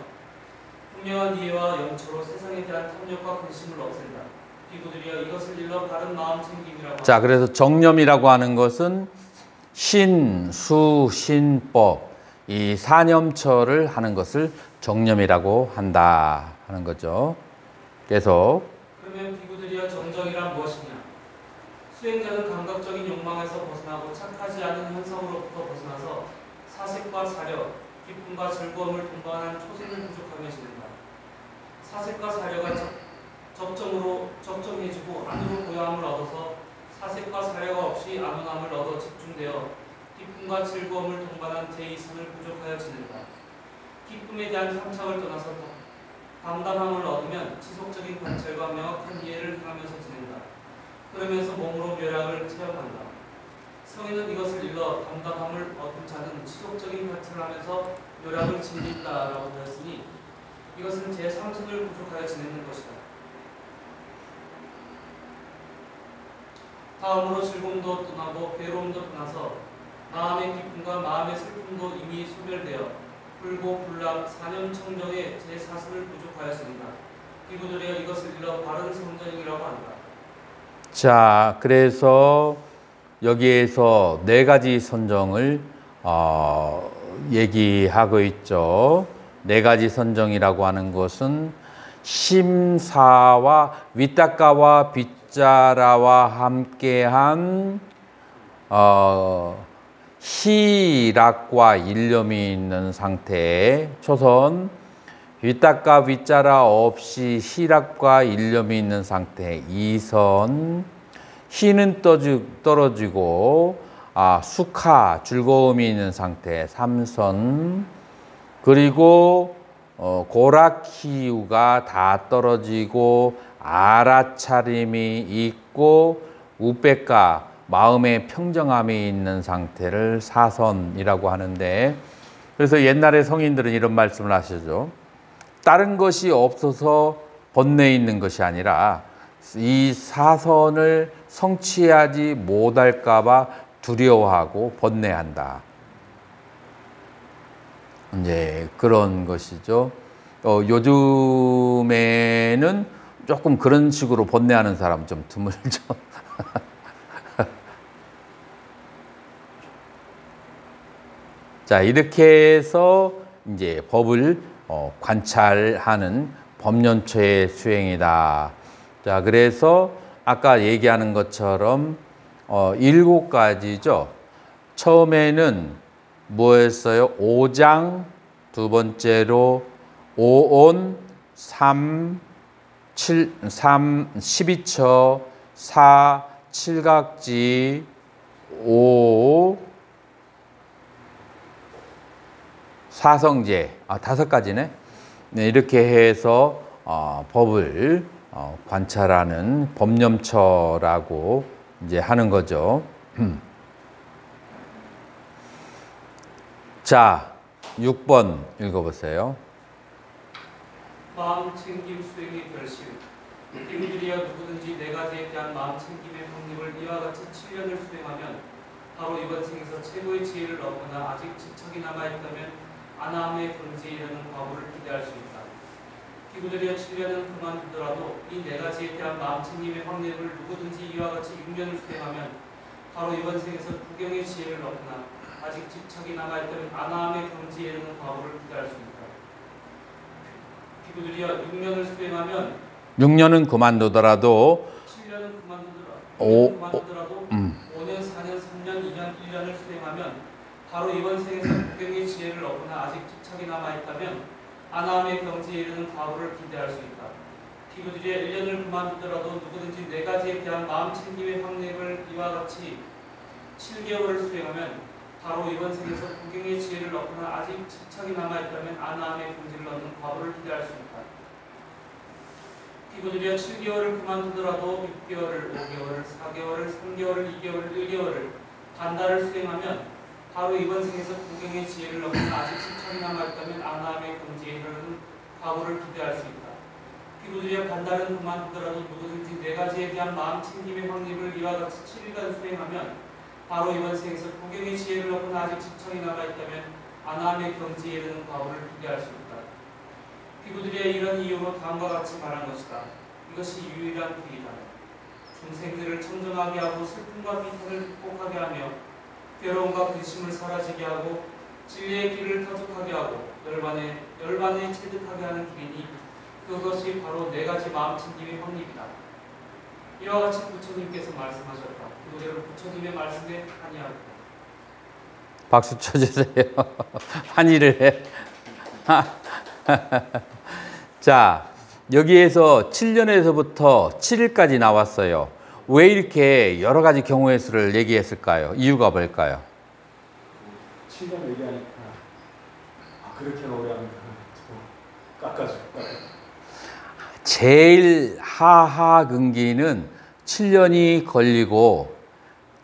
분명한 이해와 영초로 세상에 대한 탐욕과 근심을 없앤다. 피부들이여 이것을 일러 바른 마음 챙김이라고. 자, 그래서 정념이라고 하는 것은 신, 수, 신법 이 사념처를 하는 것을 정념이라고 한다 하는 거죠. 계속 그러면 피부들이여 정정이란 무엇이냐? 수행자는 감각적인 욕망에서 벗어나고 착하지 않은 현상으로부터 벗어나서 사색과 사력, 기쁨과 즐거움을 동반한 초생을 부족하며 지낸다. 사색과 사력가 적정해지고 안으로 고요함을 얻어서 사색과 사려가 없이 안온함을 얻어 집중되어 기쁨과 즐거움을 동반한 제2선을 부족하여 지낸다. 기쁨에 대한 향착을 떠나서 담담함을 얻으면 지속적인 관찰과 명확한 이해를 행하면서 지낸다. 그러면서 몸으로 묘락을 체험한다. 성인은 이것을 일러 담담함을 얻은 자는 지속적인 관찰을 하면서 묘락을 진린다라고 하였으니 이것은 제3선을 부족하여 지내는 것이다. 다음으로 즐거움도 떠나고 괴로움도 떠나서 마음의 기쁨과 마음의 슬픔도 이미 소멸되어 불고불락 사념청정의 제4선을 부족하여 지낸다. 피부들이여 이것을 일러 바른 성전이라고 한다. 자, 그래서 여기에서 네 가지 선정을 얘기하고 있죠. 네 가지 선정이라고 하는 것은 심사와 위탁가와 빗자라와 함께한 희락과 일념이 있는 상태에 초선, 위탁가 윗자라 없이 희락과 일념이 있는 상태 2선, 희는 떨어지고 수카 즐거움이 있는 상태 3선, 그리고 고락희우가 다 떨어지고 알아차림이 있고 우백가 마음의 평정함이 있는 상태를 4선이라고 하는데, 그래서 옛날에 성인들은 이런 말씀을 하시죠. 다른 것이 없어서 번뇌 있는 것이 아니라 이 4선을 성취하지 못할까 봐 두려워하고 번뇌한다. 이제 그런 것이죠. 요즘에는 조금 그런 식으로 번뇌하는 사람 좀 드물죠. 자, 이렇게 해서 이제 법을 관찰하는 법연초의 수행이다. 자, 그래서 아까 얘기하는 것처럼 7가지죠. 처음에는 뭐였어요? 5장, 두 번째로 5온, 12처, 4, 칠각지, 5, 사성제, 5가지네. 네, 이렇게 해서 법을 관찰하는 법념처라고 이제 하는 거죠. 자, 6번 읽어보세요. 마음 챙김 수행의 결심. 기후들이여 누구든지 네 가지에 대한 마음 챙김의 확립을 이와 같이 7년을 수행하면 바로 이번 생에서 최고의 지혜를 얻거나 아직 집착이 남아있다면 아나함의 경지에 이르는 과보를 기대할 수 있다. 기후들이여 7년은 그만두더라도 이 네 가지에 대한 마음 챙김의 확립을 누구든지 이와 같이 6년을 수행하면 바로 이번 생에서 구경의 지혜를 얻거나 아직 집착이 남아있다면 아나함의 경지에 이르는 과보를 기대할 수 있다. 기후들이여 6년을 수행하면 6년은 그만두더라도 7년은 오, 그만두더라도 5년, 4년, 3년, 2년, 1년을 수행하면 바로 이번 생에서 구경의 지혜를 얻거나 아직 집착이 남아있다면 아나함의 경지에 이르는 과보를 기대할 수 있다. 기후들이여 1년을 그만두더라도 누구든지 네 가지에 대한 마음 챙김의 확립을 이와 같이 7개월을 수행하면 바로 이번 생에서 구경의 지혜를 얻거나 아직 집착이 남아있다면 아나함의 경지를 얻는 과보를 기대할 수 있다. 기후들이여 7개월을 그만두더라도 6개월을, 5개월을, 4개월을, 3개월을, 2개월을, 1개월을 반달을 수행하면 바로 이번 생에서 구경의 지혜를 얻거나 아직 집착이 남아있다면 아나함의 경지에 이르는 과보를 기대할 수 있다. 기후들이여 반달은 그만두더라도 누구든지 네 가지에 대한 마음 챙김의 확립을 이와 같이 7일간 수행하면 바로 이번 생에서 구경의 지혜를 얻거나 아직 집착이 남아있다면 아나함의 경지에 이르는 과보를 기대할 수 있다. 기후들이여 이런 이유로 다음과 같이 말한 것이다. 이것이 유일한 길이다. 중생들을 청정하게 하고 슬픔과 비탄을 극복하게 하며 괴로움과 근심을 사라지게 하고 진리의 길을 터득하게 하고 열반에 체득하게 하는 길이니 그것이 바로 네 가지 마음 챙김의 확립이다. 이와 같이 부처님께서 말씀하셨다. 그대로 부처님의 말씀에 한이하고. 박수 쳐주세요. 한의를 해. 자, 여기에서 7년에서부터 7일까지 나왔어요. 왜 이렇게 여러 가지 경우의 수를 얘기했을까요? 이유가 뭘까요? 7년 얘기하니까 그렇게 오래 하면 깎아줘. 제일 하하근기는 7년이 걸리고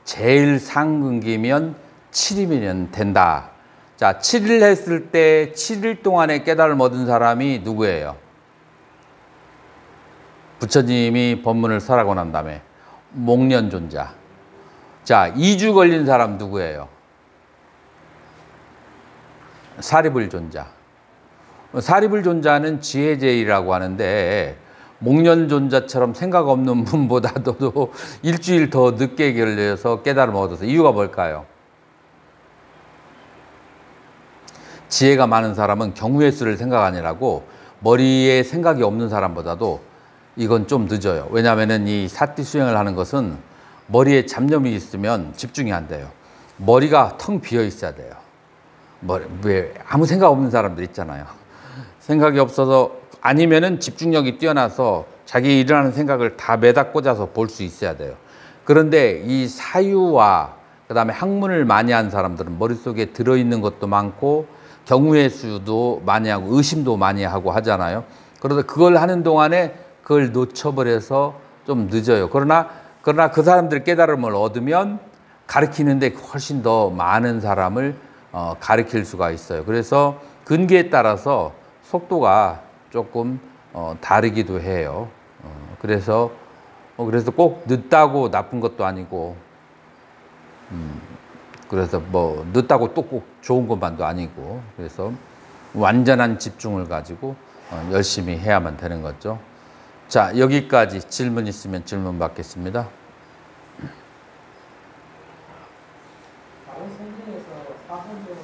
제일 상근기면 7이면 된다. 자, 7일 했을 때 7일 동안에 깨달음을 얻은 사람이 누구예요? 부처님이 법문을 설하고 난 다음에 목련존자. 자, 2주 걸린 사람 누구예요? 사리불존자. 사리불존자는 지혜제이라고 하는데 목련존자처럼 생각 없는 분보다도 일주일 더 늦게 걸려서 깨달음을 얻어서 이유가 뭘까요? 지혜가 많은 사람은 경우의 수를 생각 아니라고 머리에 생각이 없는 사람보다도 이건 좀 늦어요. 왜냐하면 이 사띠 수행을 하는 것은 머리에 잡념이 있으면 집중이 안 돼요. 머리가 텅 비어 있어야 돼요. 왜 아무 생각 없는 사람들 있잖아요. 생각이 없어서 아니면은 집중력이 뛰어나서 자기 일어나는 생각을 다 매다 꽂아서 볼 수 있어야 돼요. 그런데 이 사유와 그다음에 학문을 많이 한 사람들은 머릿속에 들어있는 것도 많고 경우의 수도 많이 하고 의심도 많이 하고 하잖아요. 그래서 그걸 하는 동안에 그걸 놓쳐버려서 좀 늦어요. 그러나 그 사람들이 깨달음을 얻으면 가르치는데 훨씬 더 많은 사람을 가르칠 수가 있어요. 그래서 근기에 따라서 속도가 조금 다르기도 해요. 그래서 꼭 늦다고 나쁜 것도 아니고, 그래서 뭐 늦다고 또 꼭 좋은 것만도 아니고, 그래서 완전한 집중을 가지고 열심히 해야만 되는 거죠. 자, 여기까지 질문 있으면 질문 받겠습니다. 다른 성경에서 사선적으로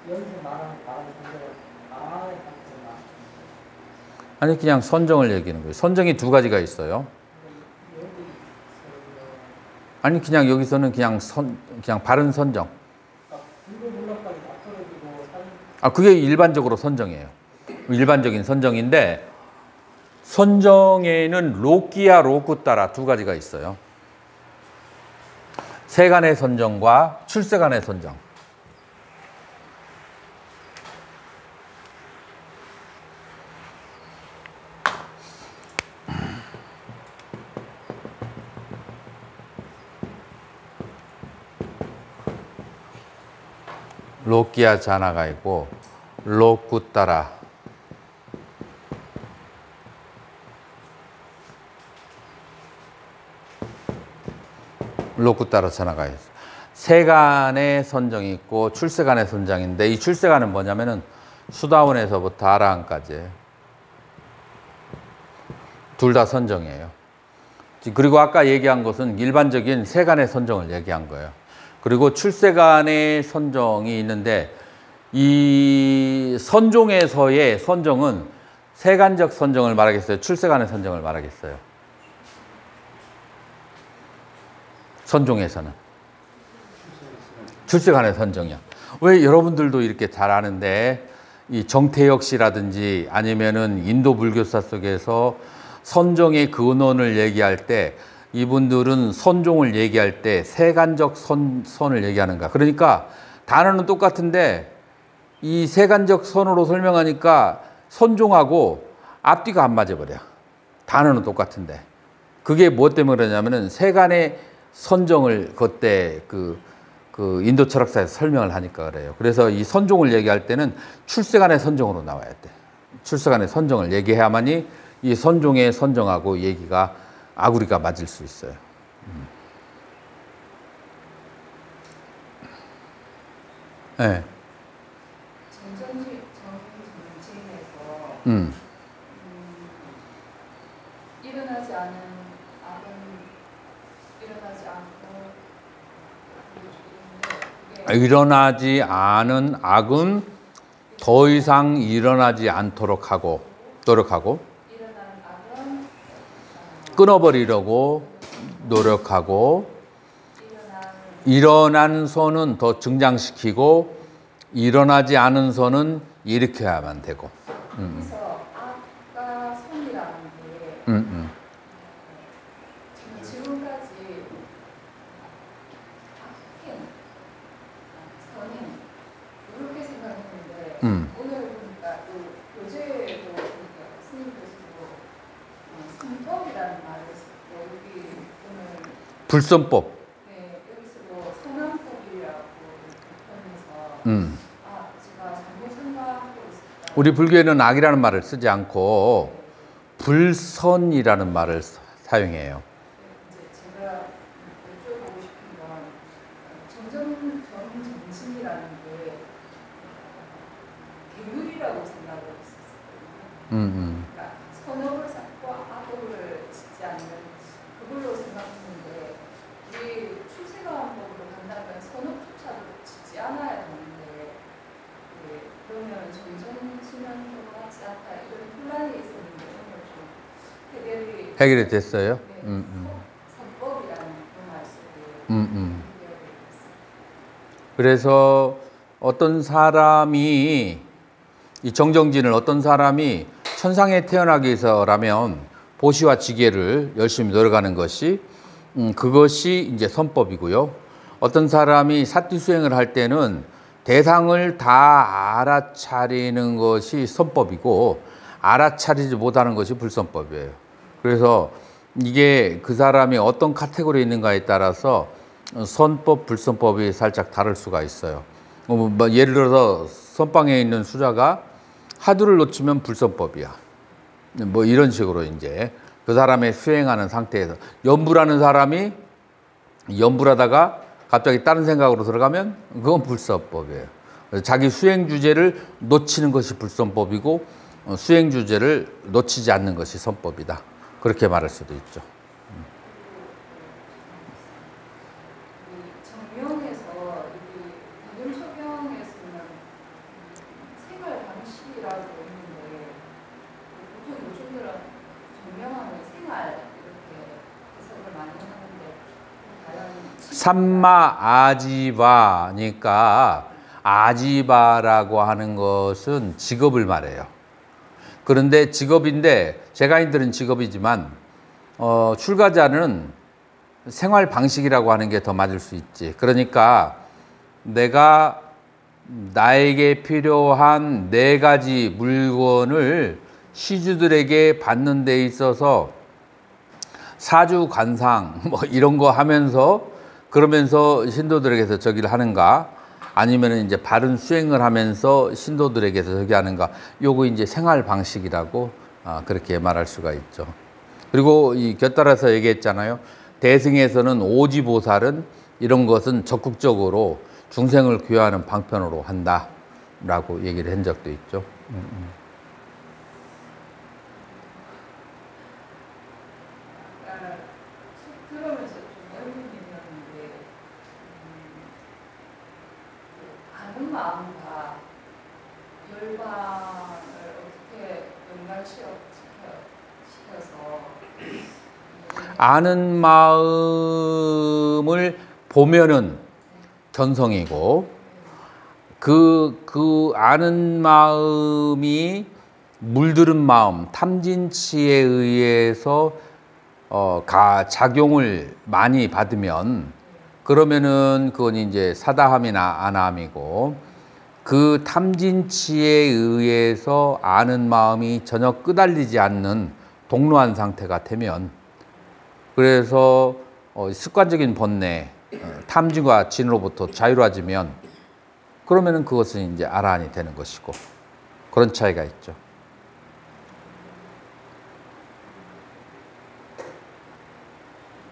여기서 말하는 다른 성경은 나라의 상태나 아니, 그냥 선정을 얘기하는 거예요. 선정이 두 가지가 있어요. 아니, 그냥 여기서는 그냥 바른 선정. 불교문학까지 다 떨어지고 그게 일반적으로 선정이에요. 일반적인 선정인데, 선정에는 로끼야 로쿠따라 두 가지가 있어요. 세간의 선정과 출세간의 선정. 로끼야 자나가 있고 로쿠따라 로쿠따라 자나가 있어. 세간의 선정이 있고 출세간의 선정인데 이 출세간은 뭐냐면은 수다원에서부터 아라한까지 둘 다 선정이에요. 그리고 아까 얘기한 것은 일반적인 세간의 선정을 얘기한 거예요. 그리고 출세간의 선정이 있는데 이 선종에서의 선정은 세간적 선정을 말하겠어요? 출세간의 선정을 말하겠어요? 선종에서는 출세간의 선정이야. 왜 여러분들도 이렇게 잘 아는데 이 정태혁 씨라든지 아니면은 인도 불교사 속에서 선정의 근원을 얘기할 때 이분들은 선종을 얘기할 때 세간적 선을 얘기하는가. 그러니까 단어는 똑같은데 이 세간적 선으로 설명하니까 선종하고 앞뒤가 안 맞아버려. 단어는 똑같은데. 그게 무엇 때문에 그러냐면은 세간의 선정을 그때 그 인도 철학사에서 설명을 하니까 그래요. 그래서 이 선종을 얘기할 때는 출세간의 선정으로 나와야 돼. 출세간의 선정을 얘기해야만이 이 선종의 선정하고 얘기가 아구리가 맞을 수 있어요. 네. 정정에서 일어나지 않은 악은 일어나지 않고 일어나지 않은 악은 더 이상 일어나지 않도록 하고 노력하고 일어나는 악은 끊어버리려고 노력하고 일어난 선은 더 증장시키고 일어나지 않은 선은 일으켜야만 되고. 그래서 악과 선이라는 게 저는 지금까지 악행, 선행 이렇게 생각했는데 오늘 보니까 또 교재에도 보니까 스님께서도 선법이라는 말을 했을 때 여기 오늘 불선법. 네, 여기서도 선왕법이라고 표현해서 제가 잘못 생각하고 있었다. 우리 불교에는 악이라는 말을 쓰지 않고 불선이라는 말을 사용해요. 이제 제가 여쭤보고 싶은 건 정정신이라는 게 계율이라고 생각을 했었거든요. 그러니까 선업을 쌓고 악업을 짓지 않는 그걸로 생각했는데 우리 출세가법으로 간다면 선업조차도 짓지 않아야 되는데 그러면 정정신은 좀 맞지 않다 이런 혼란이 있었는데 오늘 좀 해결이 됐어요? 네, 선법이라는 그런 말씀을 그래서 어떤 사람이 이 정정진을 어떤 사람이 천상에 태어나기 위해서라면 보시와 지계를 열심히 노력하는 것이 그것이 이제 선법이고요. 어떤 사람이 사티 수행을 할 때는 대상을 다 알아차리는 것이 선법이고 알아차리지 못하는 것이 불선법이에요. 그래서 이게 그 사람이 어떤 카테고리에 있는가에 따라서 선법, 불선법이 살짝 다를 수가 있어요. 예를 들어서 선방에 있는 수자가 하두를 놓치면 불선법이야. 뭐 이런 식으로 이제 그 사람의 수행하는 상태에서 연불하는 사람이 연불하다가 갑자기 다른 생각으로 들어가면 그건 불선법이에요. 자기 수행 주제를 놓치는 것이 불선법이고 수행 주제를 놓치지 않는 것이 선법이다. 그렇게 말할 수도 있죠. 정명에서 이견 처경에서는 생활 방식이라고 있는데 보통 요즘들은 정명하는 생활 이렇게 해석을 많이 하는데 과연 삼마 아지바니까 아지바라고 하는 것은 직업을 말해요. 그런데 직업인데 제가인들은 직업이지만 출가자는 생활 방식이라고 하는 게 더 맞을 수 있지. 그러니까 내가 나에게 필요한 4가지 물건을 시주들에게 받는 데 있어서 사주 관상 뭐 이런 거 하면서 그러면서 신도들에게서 저기를 하는가, 아니면은 이제 바른 수행을 하면서 신도들에게서 저기 하는가, 요거 이제 생활 방식이라고 그렇게 말할 수가 있죠. 그리고 이 곁따라서 얘기했잖아요. 대승에서는 오지보살은 이런 것은 적극적으로 중생을 교화하는 방편으로 한다라고 얘기를 한 적도 있죠. 들으면서 좀 의문이 있는데 아는 마음과 열반을 어떻게 연관시켜서 아는 마음을 보면은 견성이고, 그 아는 마음이 물들은 마음, 탐진치에 의해서 작용을 많이 받으면, 그러면은 그건 이제 사다함이나 아나함이고, 그 탐진치에 의해서 아는 마음이 전혀 끄달리지 않는 동로한 상태가 되면, 그래서 습관적인 번뇌, 탐진과 진으로부터 자유로워지면, 그러면은 그것은 이제 아라한이 되는 것이고, 그런 차이가 있죠.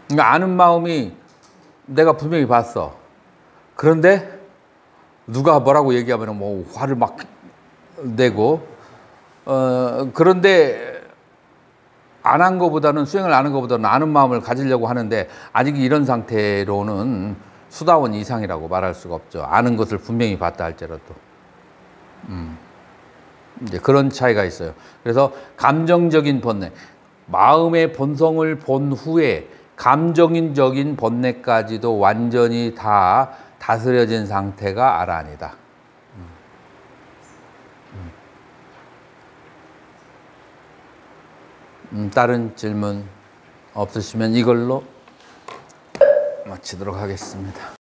그러니까 아는 마음이 내가 분명히 봤어. 그런데 누가 뭐라고 얘기하면 뭐 화를 막 내고, 그런데 안 한 것보다는, 수행을 안 한 것보다는 아는 마음을 가지려고 하는데, 아직 이런 상태로는 수다원 이상이라고 말할 수가 없죠. 아는 것을 분명히 봤다 할지라도. 이제 그런 차이가 있어요. 그래서 감정적인 번뇌, 마음의 본성을 본 후에 감정적인 번뇌까지도 완전히 다 다스려진 상태가 아라한이다. 다른 질문 없으시면 이걸로 마치도록 하겠습니다.